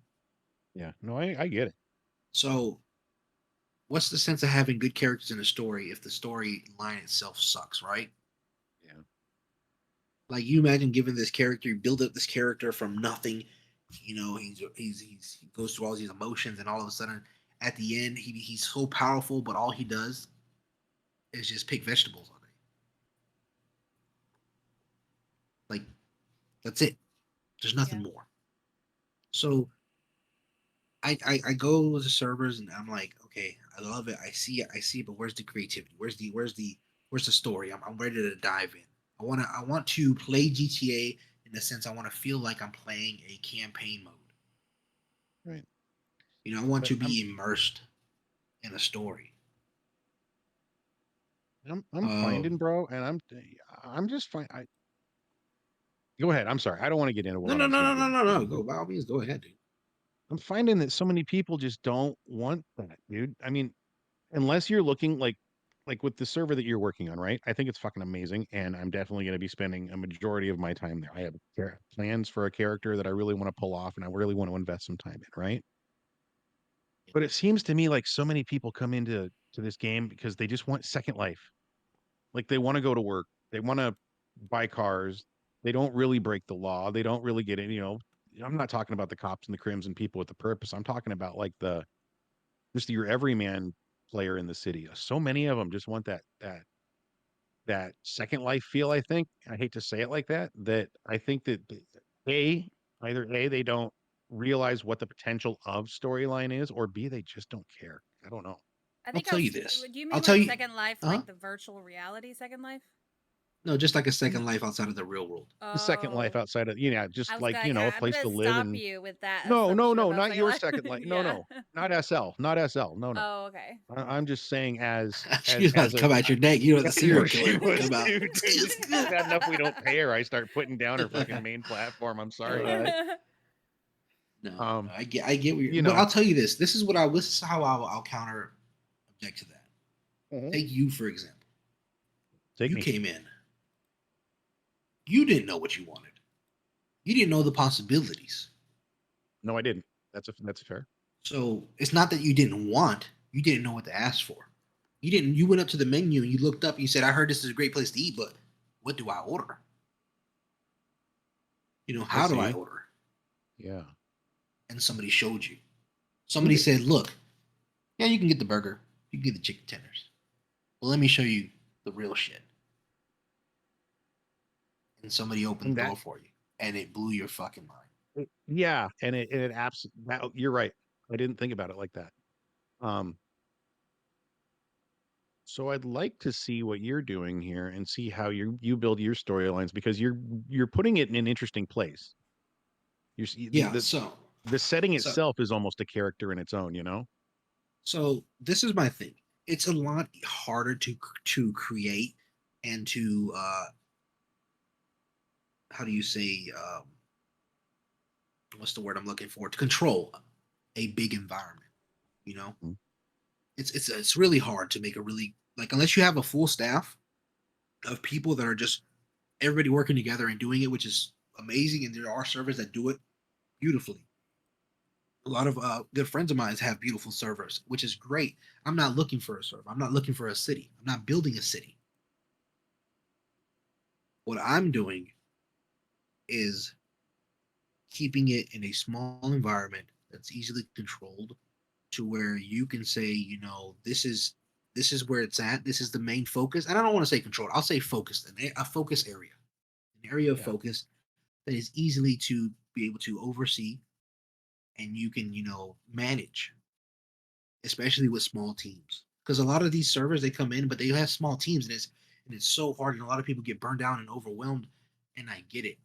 Yeah, no, I get it. So what's the sense of having good characters in a story if the storyline itself sucks, right? Yeah. Like, you imagine giving this character, you build up this character from nothing. He goes through all these emotions, and all of a sudden, at the end, he's so powerful, but all he does is just pick vegetables all day. Like, that's it. There's nothing more. So I go to servers and I'm like, okay, I love it. I see it, but where's the creativity? Where's the story? I'm ready to dive in. I want to play GTA in the sense I want to feel like I'm playing a campaign mode. Right. You know, I want But to be immersed in a story. I'm finding, bro, and I'm just fine. Go ahead. I'm sorry. I don't want to get into what No, I'm no, just no, going no, to no, do. no, no. Go by all means, go ahead, dude. I'm finding that so many people just don't want that, dude. I mean, unless you're looking like with the server that you're working on, right? I think it's fucking amazing, and I'm definitely going to be spending a majority of my time there. I have plans for a character that I really want to pull off, and I really want to invest some time in, right? But it seems to me like so many people come into this game because they just want Second Life. Like they want to go to work, they want to buy cars. They don't really break the law. They don't really get in. I'm not talking about the cops and the crims and people with the purpose. I'm talking about like the just your everyman player in the city. So many of them just want that Second Life feel. I think I hate to say it like that. That I think that a either a they don't realize what the potential of storyline is, or b they just don't care. I don't know. I I'll think tell you this. Do you I'll mean tell like you. Second Life, Huh? like the virtual reality Second Life? No, just like a Second Life outside of the real world. The Second Life Oh, outside of I just was like gonna. a I'm place gonna to live stop and you with that no, no, assumption no, about not Second your Life. Second Life. No, Yeah. no, not SL, not SL. No, no. Oh, okay. I'm just saying She's about as to a come out your neck. You know the there serial she killer gonna was, come out. dude. Not enough we don't pay her. I start putting down her fucking main platform. I'm sorry, dude. No, I get what You but know, I'll tell you this. This is how I'll counter object to that. Mhm. Take you for example. Take You me. came in. You didn't know what you wanted. You didn't know the possibilities. No, I didn't. That's fair. So it's not that you didn't want, you didn't know what to ask for. You went up to the menu and you looked up and you said, I heard this is a great place to eat, but what do I order? I How do I see. order? Yeah. And somebody showed you. Somebody said, look, yeah, you can get the burger, you can get the chicken tenders. Well, let me show you the real shit. And somebody opened And the that door for you, and it blew your fucking mind. yeah, and it absolutely. You're right. I didn't think about it like that. Um, so I'd like to see what you're doing here and see how you build your storylines because you're putting it in an interesting place. Yeah, The setting so itself is almost a character in its own, you know? so this is my thing. It's a lot harder to create and to how do you say what's the word I'm looking for? To control a big environment. You know, Mm. it's really hard to make a really like unless you have a full staff of people that are just everybody working together and doing it, which is amazing. And there are servers that do it beautifully. A lot of good friends of mine have beautiful servers, which is great. I'm not looking for a server. I'm not looking for a city. I'm not building a city. What I'm doing is keeping it in a small environment that's easily controlled to where you can say, this is where it's at. This is the main focus. And I don't want to say controlled. I'll say focused, a focus area, an area of Yeah. focus that is easily to be able to oversee and you can, manage, especially with small teams. Because a lot of these servers they come in, but they have small teams, and it's so hard, and a lot of people get burned down and overwhelmed. And I get it,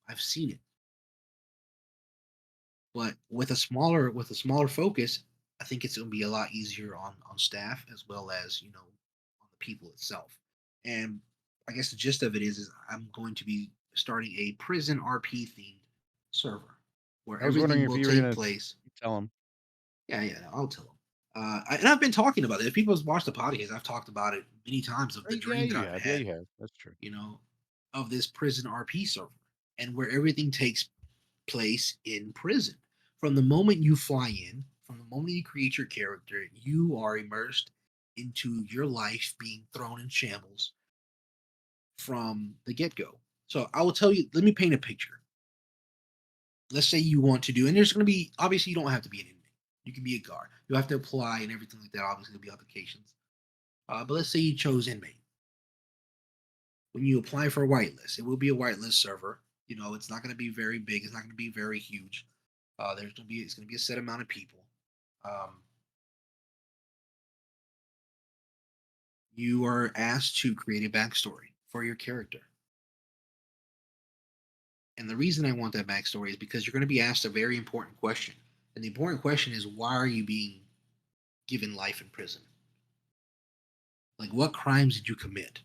I've seen it. But with a smaller focus, I think it's going to be a lot easier on staff as well as on the people itself. And I guess the gist of it is I'm going to be starting a prison RP themed server where I was wondering everything if will you were take gonna place. tell them. Yeah, I'll tell them. And I've been talking about it. If people have watched the podcast, I've talked about it many times of the Yeah, dream that you I've have. Yeah, had, you have. That's true. of this prison RP server and where everything takes place in prison. From the moment you fly in, from the moment you create your character, you are immersed into your life being thrown in shambles from the get go. So I will tell you, let me paint a picture. Let's say you want to do, and there's going to be, obviously, you don't have to be an inmate. You can be a guard. You have to apply and everything like that. Obviously, there'll be applications. But let's say you chose inmate. When you apply for a whitelist, it will be a whitelist server. It's not going to be very big. It's not going to be very huge. It's going to be a set amount of people. Um, you are asked to create a backstory for your character. And the reason I want that backstory is because you're going to be asked a very important question. And the important question is, why are you being given life in prison? Like, what crimes did you commit?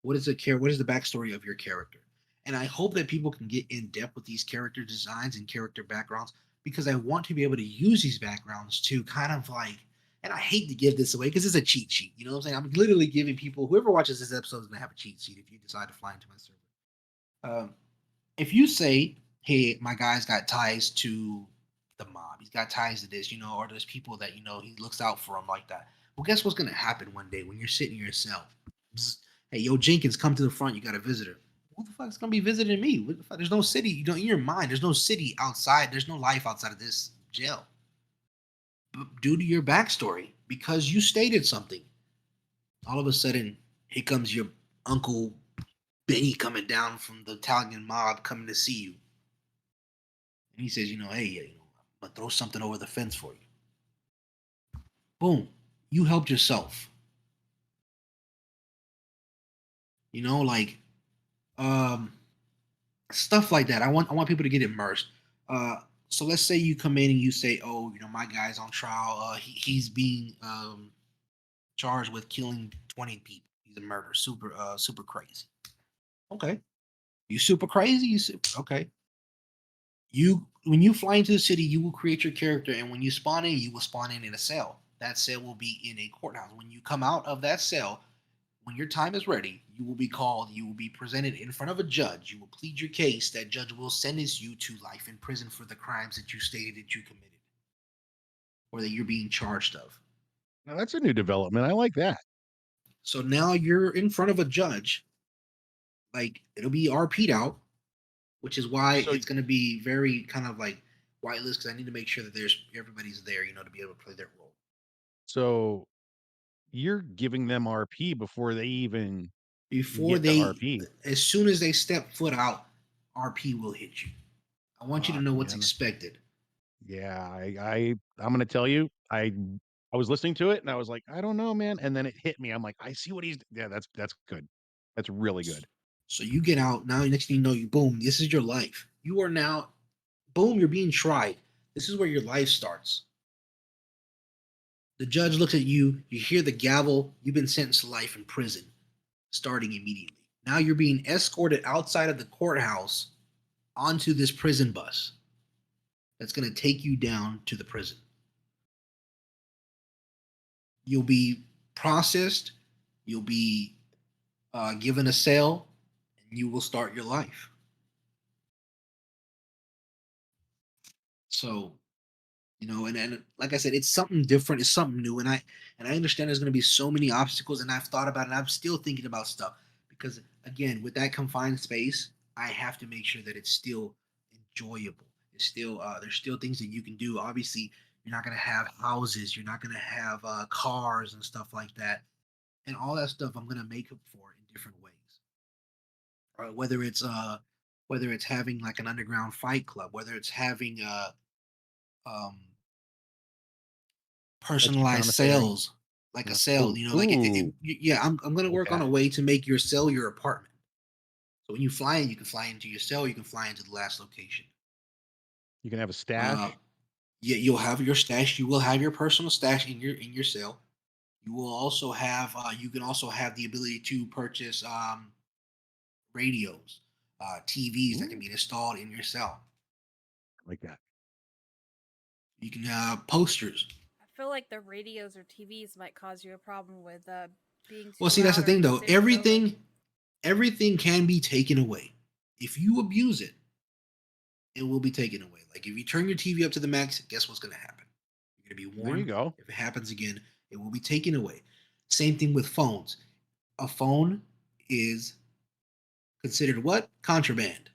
What is what is the backstory of your character? And I hope that people can get in depth with these character designs and character backgrounds, because I want to be able to use these backgrounds to kind of like, and I hate to give this away because it's a cheat sheet. You know what I'm saying? I'm literally giving people, whoever watches this episode is gonna have a cheat sheet if you decide to fly into my server. If you say, hey, my guy's got ties to the mob, he's got ties to this, or there's people that, he looks out for him like that. Well, guess what's going to happen one day when you're sitting in your cell? Bzz, hey, yo, Jenkins, come to the front. You got a visitor. What the fuck's going to be visiting me? What the fuck? There's no city. In your mind, there's no city outside. There's no life outside of this jail. But due to your backstory, because you stated something, all of a sudden, here comes your uncle Benny coming down from the Italian mob coming to see you. And he says, hey, I'm going to throw something over the fence for you. Boom. You helped yourself. Like stuff like that. I want people to get immersed. So let's say you come in and you say, oh, my guy's on trial. He's being charged with killing 20 people. He's a murderer. Super crazy. Okay. You super crazy? Okay. When you fly into the city, you will create your character, and when you spawn in, you will spawn in a cell. That cell will be in a courthouse. When you come out of that cell, when your time is ready, you will be called, you will be presented in front of a judge. You will plead your case. That judge will sentence you to life in prison for the crimes that you stated that you committed or that you're being charged of. Now that's a new development. I like that. So now you're in front of a judge. Like, it'll be RP'd out, which is why it's going to be very kind of like whitelist, because I need to make sure that everybody's there, to be able to play their role. So you're giving them RP before they even get to RP. As soon as they step foot out, RP will hit you. I want you to know what's expected. Yeah, I'm gonna tell you, I was listening to it and I was like, I don't know, man. And then it hit me. I'm like, I see what that's good. That's really good. So you get out now. Next thing you know, boom. This is your life. You are now, boom. You're being tried. This is where your life starts. The judge looks at you. You hear the gavel. You've been sentenced to life in prison, starting immediately. Now you're being escorted outside of the courthouse onto this prison bus that's going to take you down to the prison. You'll be processed. You'll be given a cell, and you will start your life. So, and like I said, it's something different. It's something new, and I understand there's going to be so many obstacles, and I've thought about it. And I'm still thinking about stuff because, again, with that confined space, I have to make sure that it's still enjoyable. It's still there's still things that you can do. Obviously, you're not going to have houses. You're not going to have cars and stuff like that, and all that stuff. I'm going to make up for in different ways. Whether it's having like an underground fight club, whether it's having um personalized cells, like a cell, yeah, I'm gonna work on a way to make your cell your apartment. So when you fly in, you can fly into your cell, you can fly into the last location. You can have a stash. Yeah, you'll have your stash. You will have your personal stash in your cell. You will also have you can also have the ability to purchase radios, TVs that can be installed in your cell. Like that. You can posters. I feel like the radios or TVs might cause you a problem with being too Well, see, that's the loud or thing, though. sitting Everything can be taken away. If you abuse it, it will be taken away. Like if you turn your TV up to the max, guess what's going to happen? You're going to be warned. There you go. If it happens again, it will be taken away. Same thing with phones. A phone is considered what? Contraband.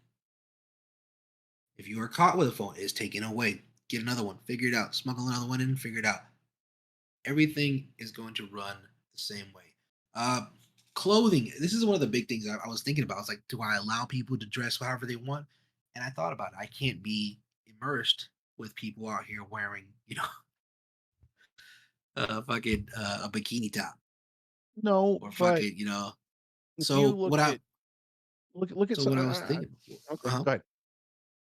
If you are caught with a phone, it is taken away. Get another one. Figure it out. Smuggle another one in. Figure it out. Everything is going to run the same way. Clothing. This is one of the big things I was thinking about. It's like, do I allow people to dress however they want? And I thought about it. I can't be immersed with people out here wearing, fucking a bikini top No, or but fucking, you know. if you So look what I at look at so some, what I was thinking, okay, uh-huh. go ahead.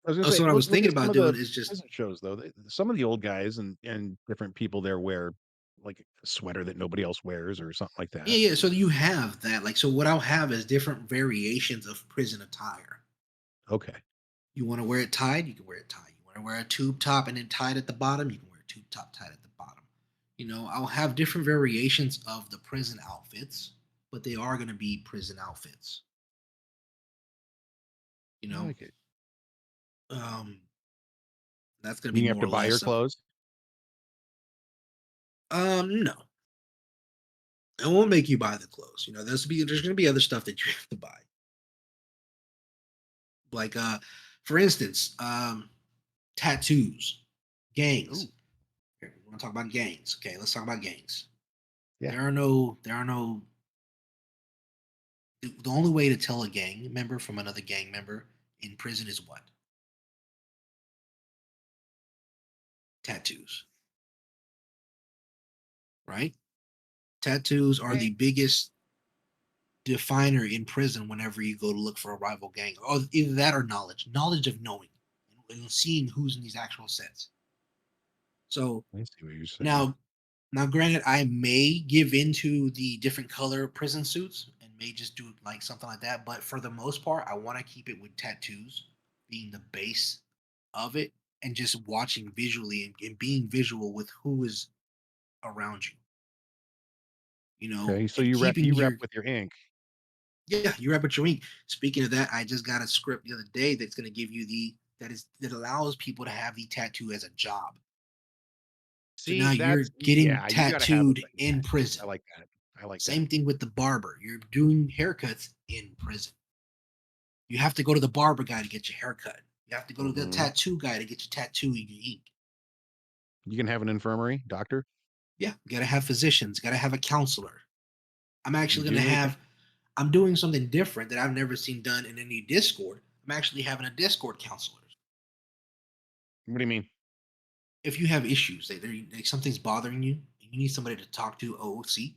I was gonna Oh, say, so what I was look thinking at some about of doing the is just prison shows though. Some of the old guys and different people there wear like a sweater that nobody else wears or something like that. yeah, yeah. So you have that. Like, so what I'll have is different variations of prison attire. Okay. You want to wear it tied, you can wear it tied. You want to wear a tube top and then tied at the bottom, you can wear a tube top tied at the bottom. You know, I'll have different variations of the prison outfits, but they are going to be prison outfits. You I know, like it. um, that's going to You be have more to or buy your less of. clothes. No, it won't make you buy the clothes. You know, there's going to be other stuff that you have to buy. Like, for instance, tattoos, gangs. Ooh, Here, we want to talk about gangs. Okay, let's talk about gangs. yeah. There are no. The only way to tell a gang member from another gang member in prison is what? Tattoos, right? Tattoos are the Okay. biggest definer in prison whenever you go to look for a rival gang. Or either that or knowledge of knowing and seeing who's in these actual sets. So I see what you're saying. now, granted, I may give into the different color prison suits and may just do like something like that. But for the most part, I want to keep it with tattoos being the base of it and just watching visually and being visual with who is around you, you know, Okay, so and keeping you rep your, with your ink. yeah, you're up at your ink. Speaking of that, I just got a script the other day that's going to give you that allows people to have the tattoo as a job. So now See, you're that's getting yeah, you got to have tattooed yeah. in prison. I like that. I like that. Same thing with the barber. You're doing haircuts in prison. You have to go to the barber guy to get your haircut. You have to go to the Mhm. tattoo guy to get your tattoo and your ink. You can have an infirmary, doctor. Yeah, you gotta have physicians, gotta have a counselor. I'm You actually do gonna need that. have I'm doing something different that I've never seen done in any Discord. I'm actually having a Discord counselor. What do you mean? If you have issues, like something's bothering you, and you need somebody to talk to OOC,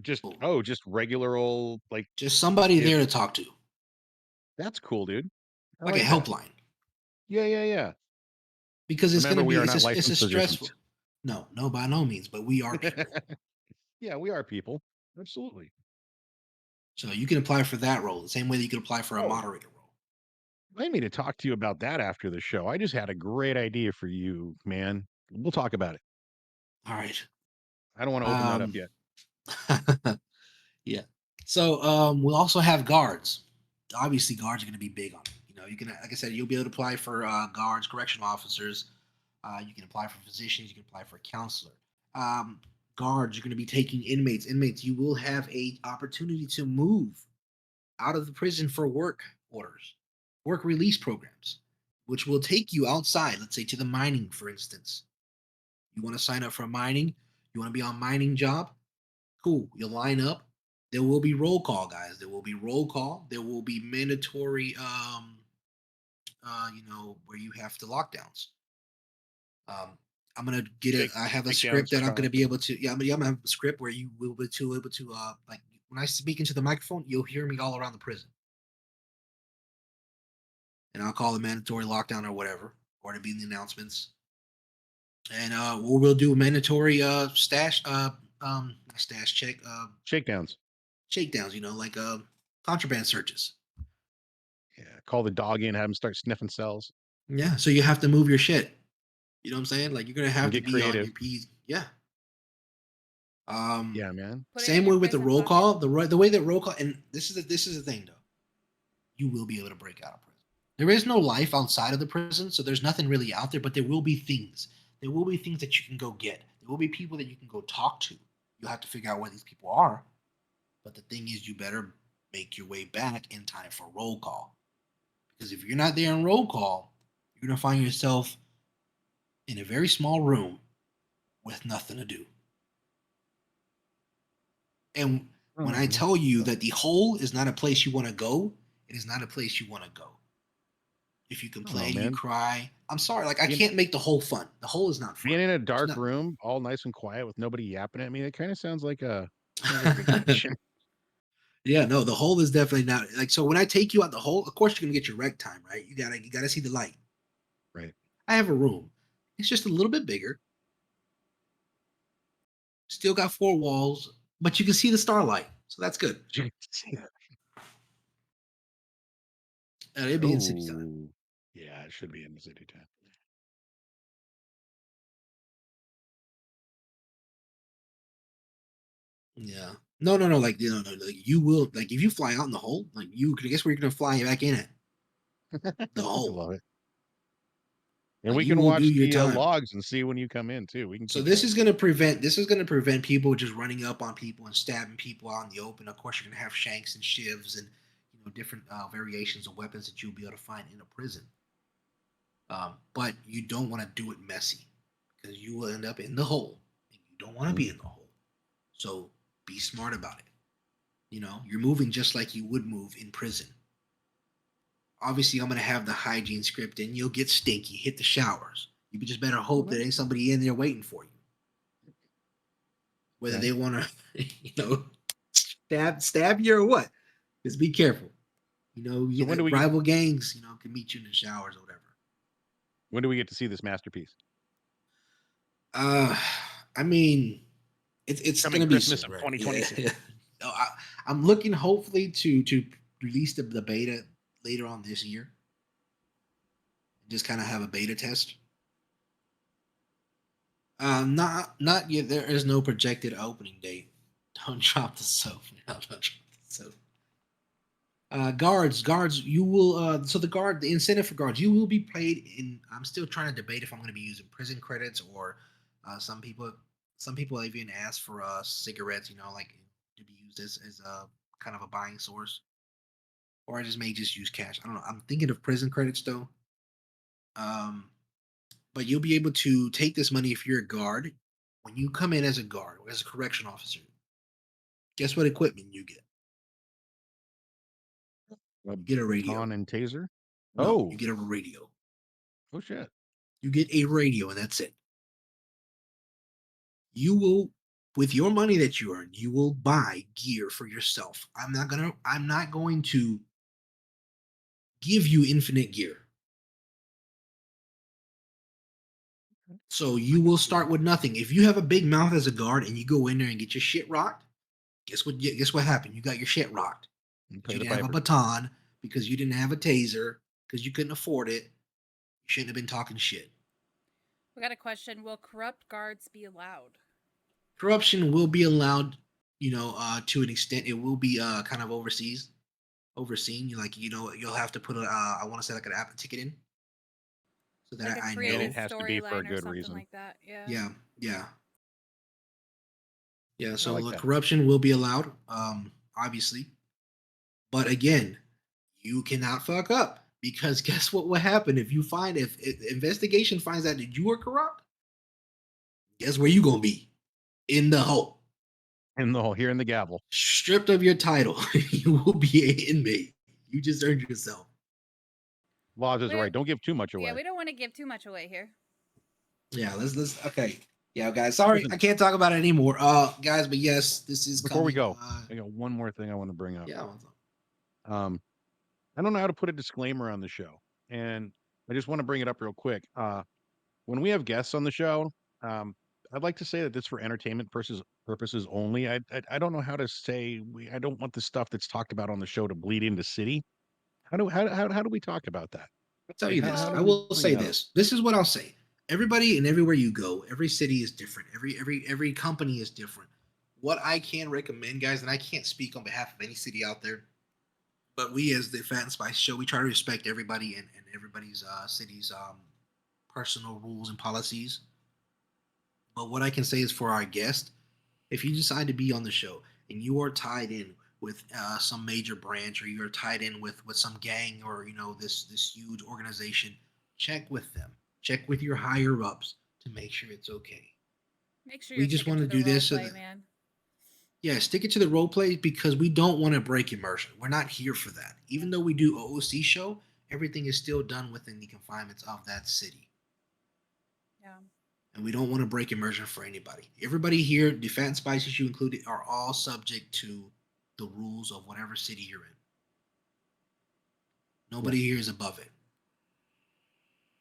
Just boom. just regular old like Just somebody if there to talk to. that's cool, dude. I Like a like that. helpline. Yeah, yeah, yeah. Because it's Remember, gonna we be are not it's a licensed physicians. stressful. No, no, by no means, but we are people. Yeah, we are people. Absolutely. So you can apply for that role the same way that you can apply for a Oh, moderator role. I need to talk to you about that after the show. I just had a great idea for you, man. We'll talk about it. All right. I don't want to open that up Um yet. yeah. So we'll also have guards. Obviously, guards are going to be big on it. You know, you can, like I said, you'll be able to apply for guards, correctional officers. You can apply for physicians. You can apply for a counselor. Um, Guards, you're going to be taking inmates. Inmates, you will have a opportunity to move out of the prison for work orders, work release programs, which will take you outside. Let's say to the mining, for instance. You want to sign up for mining. You want to be on mining job. Cool. You'll line up. There will be roll call, guys. There will be roll call. There will be mandatory, where you have the lockdowns. Um, I'm gonna get a. Shake I have a script shakedowns, that I'm gonna be Wisconsin. able to. Yeah, I'm gonna have a script where you will be able to like when I speak into the microphone, you'll hear me all around the prison, and I'll call the mandatory lockdown or whatever, or to be in the announcements. And we'll do a mandatory stash check Shakedowns. shakedowns. You know, like contraband searches. Yeah. Call the dog in, have him start sniffing cells Yeah, so you have to move your shit. You know what I'm saying? Like you're gonna and have to get be on creative. your P's. Yeah. Yeah, man. Put it Same in your way with the prison roll pocket. call. The way that roll call, and this is the thing though. You will be able to break out of prison. There is no life outside of the prison, so there's nothing really out there. But there will be things. There will be things that you can go get. There will be people that you can go talk to. You'll have to figure out where these people are. But the thing is, you better make your way back in time for roll call. Because if you're not there in roll call, you're gonna find yourself in a very small room with nothing to do. And when I Mhm. tell you that the hole is not a place you want to go, it is not a place you want to go. If you I don't know, complain, you man. cry. I'm sorry, like I Being- can't make the whole fun. The whole is not fun. Being in a It's dark not- room, all nice and quiet with nobody yapping at me, it kind of sounds like a vacation. Yeah, no, the hole is definitely not like so. When I take you out the hole, of course you're gonna get your rec time, right? You gotta see the light. Right. I have a room. It's just a little bit bigger. Still got 4 walls, but you can see the starlight, so that's good. You can see that. It'd be in city time. Ooh. Yeah, it should be in the city time. Yeah. No, no, no. Like, no. Like, you will, like, if you fly out in the hole, like, you can guess where you're gonna fly back in at the I hole. love it. And Like, we you can will do watch your the time. logs and see when you come in too. We can. So keep this track. is gonna prevent. This is gonna prevent people just running up on people and stabbing people out in the open. Of course, you're gonna have shanks and shivs and different variations of weapons that you'll be able to find in a prison. But you don't want to do it messy because you will end up in the hole, and you don't want to be in the hole. So be smart about it. You're moving just like you would move in prison. Obviously, I'm gonna have the hygiene script, and you'll get stinky. Hit the showers. You just better hope there ain't somebody in there waiting for you. Whether they want to, stab you or what. Just be careful. when do we rival gangs, can meet you in the showers or whatever. When do we get to see this masterpiece? I mean, it's Coming gonna be Christmas soon, of right? 2026. Yeah. No, I'm looking hopefully to release the beta later on this year. Just kind of have a beta test. Not yet. There is no projected opening date. Don't drop the soap. No, don't drop the soap. Guards, you will. So the incentive for guards, you will be paid in. I'm still trying to debate if I'm going to be using prison credits or some people even ask for cigarettes. Like to be used as a kind of a buying source, or I just may just use cash. I don't know. I'm thinking of prison credits though. But you'll be able to take this money if you're a guard. When you come in as a guard or as a correction officer, guess what equipment you get? A You get a radio. baton and taser. No, you get a radio. Oh shit. You get a radio, and that's it. You will, with your money that you earn, you will buy gear for yourself. I'm not going to give you infinite gear. So you will start with nothing. If you have a big mouth as a guard and you go in there and get your shit rocked, guess what happened? You got your shit rocked. You didn't have a baton because you didn't have a taser because you couldn't afford it. You shouldn't have been talking shit. We got a question. Will corrupt guards be allowed? Corruption will be allowed, to an extent. It will be kind of overseen. You'll have to put I want to say like an app ticket in. So that like I know it has to be for a good reason. Like that. Yeah. Yeah. So like that. corruption will be allowed, obviously. But again, you cannot fuck up because guess what will happen if investigation finds out that you are corrupt? Guess where you gonna be? In the hole. In the hole, here in the gavel. Stripped of your title, you will be an inmate. You just earned yourself. Laws is right. Don't give too much away. Yeah, we don't want to give too much away here. Yeah, let's okay. Yeah, guys. Sorry, I can't talk about it anymore. Guys, but yes, this is before we coming, go. I got one more thing I want to bring up. Yeah. I don't know how to put a disclaimer on the show, and I just want to bring it up real quick. When we have guests on the show, I'd like to say that this for entertainment purposes only. I don't know how to say I don't want the stuff that's talked about on the show to bleed into city. How do we talk about that? I'll tell you this. I will say this. This is what I'll say. Everybody and everywhere you go, every city is different. Every company is different. What I can recommend, guys, and I can't speak on behalf of any city out there, but we as the Phat and Spice Show, we try to respect everybody and everybody's city's personal rules and policies. But what I can say is for our guest, if you decide to be on the show and you are tied in with some major branch or you're tied in with some gang or this huge organization, check with them. Check with your higher ups to make sure it's okay. Make sure we just want to do this so that, man. Yeah, stick it to the role play because we don't want to break immersion. We're not here for that. Even though we do OOC show everything is still done within the confinements of that city. Yeah. And we don't want to break immersion for anybody. Everybody here, the Fat and Spices you included, are all subject to the rules of whatever city you're in. Nobody here is above it.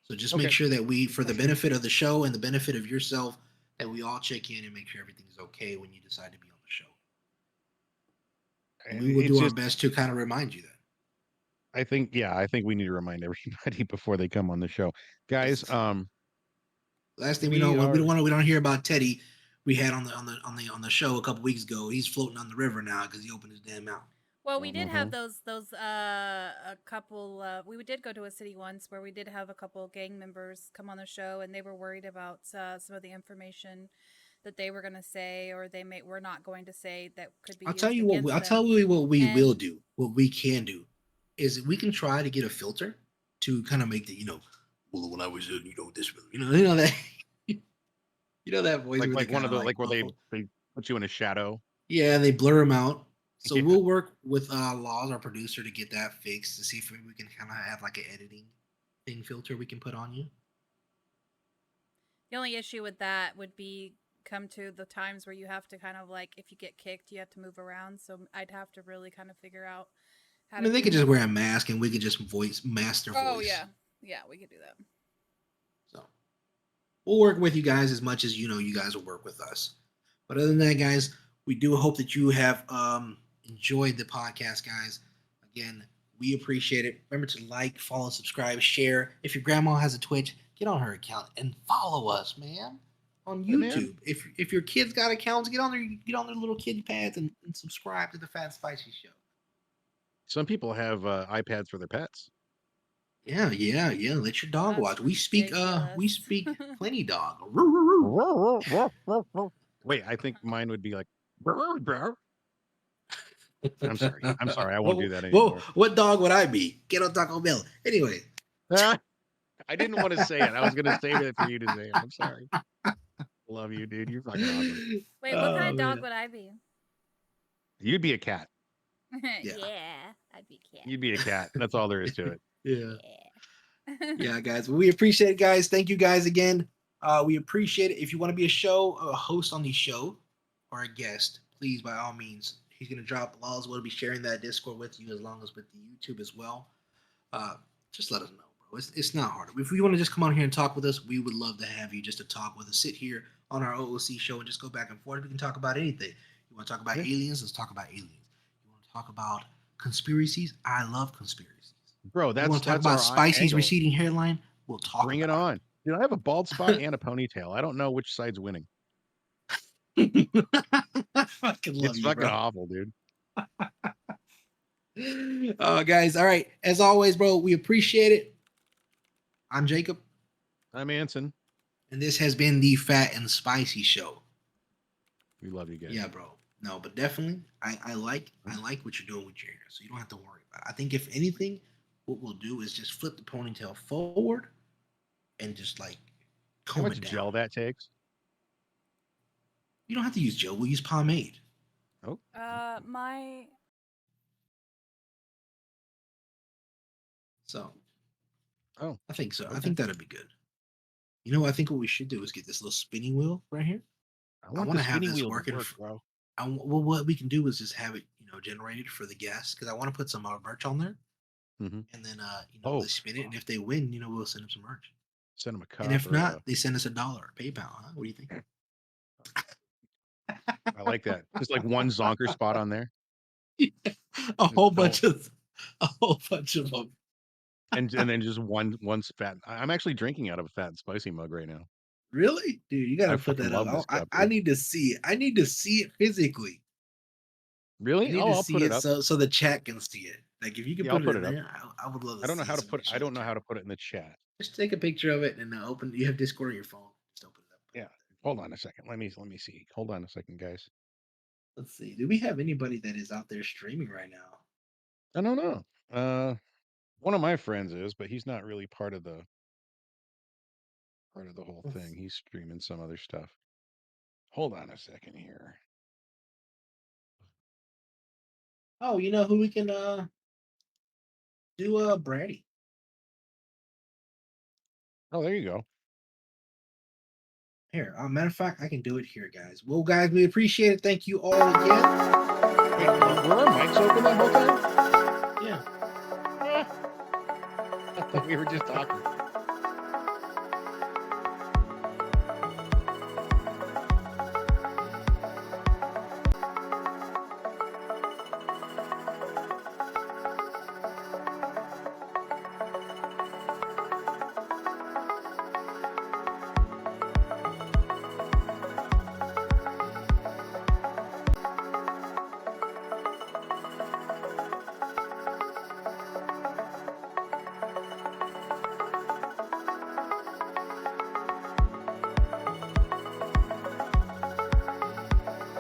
So just make sure that we, for the benefit of the show and the benefit of yourself, that we all check in and make sure everything's okay when you decide to be on the show. And we will do our best to kind of remind you that. I think we need to remind everybody before they come on the show, guys. Last thing we know, we don't hear about Teddy. We had on the show a couple weeks ago. He's floating on the river now because he opened his damn mouth. Well, we did have those a couple. We did go to a city once where we did have a couple gang members come on the show, and they were worried about some of the information that they were going to say or were not going to say that could be. I'll tell you what we will do. What we can do is we can try to get a filter to kind of make the well, when I was this that that voice like one of the where they put you in a shadow. Yeah, and they blur them out. So we'll work with Laws, our producer, to get that fixed to see if we can kind of have like an editing thing filter we can put on you. The only issue with that would be come to the times where you have to kind of like, if you get kicked, you have to move around. So I'd have to really kind of figure out how they could just wear a mask and we could just mask their voice. Oh, yeah. Yeah, we could do that. So we'll work with you guys as much as you guys will work with us. But other than that, guys, we do hope that you have enjoyed the podcast, guys. Again, we appreciate it. Remember to like, follow, subscribe, share. If your grandma has a Twitch, get on her account and follow us, man, on YouTube. If your kids got accounts, get on their little kid pads and subscribe to the Fat Spicy Show. Some people have iPads for their pets. Yeah. Let your dog watch. We speak plenty dog. Wait, I think mine would be like. I'm sorry. I won't do that anymore. Whoa, what dog would I be? Get on Taco Bell. Anyway. I didn't want to say it. I was going to save it for you to say it. I'm sorry. Love you, dude. You're fucking awesome. Wait, what kind of dog would I be? You'd be a cat. Yeah, I'd be a cat. You'd be a cat. That's all there is to it. Yeah, guys. Well, we appreciate it, guys. Thank you, guys, again. We appreciate it. If you want to be a host on the show or a guest, please, by all means, he's going to drop Laws. We'll be sharing that Discord with you as long as with the YouTube as well. Just let us know, bro. It's not hard. If you want to just come on here and talk with us, we would love to have you just to talk with us. Sit here on our OOC show and just go back and forth. We can talk about anything. You want to talk about aliens? Let's talk about aliens. You want to talk about conspiracies? I love conspiracies. Bro, you want to talk about Spicy's receding hairline? We'll talk. Bring it on. Dude, I have a bald spot and a ponytail. I don't know which side's winning. I fucking love it's you, fucking bro. awful, dude. Guys, all right. As always, bro, we appreciate it. I'm Jacob. I'm Anson. And this has been the Fat and Spicy Show. We love you guys. Yeah, bro. No, but definitely, I like what you're doing with your hair, so you don't have to worry about it. I think if anything, what we'll do is just flip the ponytail forward and just like comb How it much down. gel that takes? You don't have to use gel. We'll use pomade. Oh. So. Oh. I think so. Okay. I think that'd be good. You know, I think what we should do is get this little spinning wheel right here. I want to have this working, bro. Well, what we can do is just have it, generated for the guests because I want to put some merch on there, and then they spin it, and if they win, we'll send them some merch. Send them a cup, and if not, they send us $1 PayPal. Huh? What do you think? I like that. Just like one zonker spot on there. a whole bunch of them. And then just one fat. I'm actually drinking out of a Fat and Spicy mug right now. Really, dude? You gotta put that up. I need to see it. I need to see it physically. Really? I'll put it up so the chat can see it. Like if you can put it up there, I would love to. I don't know how to put. I don't know how to put it in the chat. Just take a picture of it and open. You have Discord on your phone. Just open it up. Yeah. Hold on a second. Let me see. Hold on a second, guys. Let's see. Do we have anybody that is out there streaming right now? I don't know. One of my friends is, but he's not really part of the whole thing. He's streaming some other stuff. Hold on a second here. Oh, you know who we can do? Brady. Oh, there you go. Here, matter of fact, I can do it here, guys. Well, guys, we appreciate it. Thank you all again. Wait, were our mics open that whole time? Yeah. I thought we were just talking.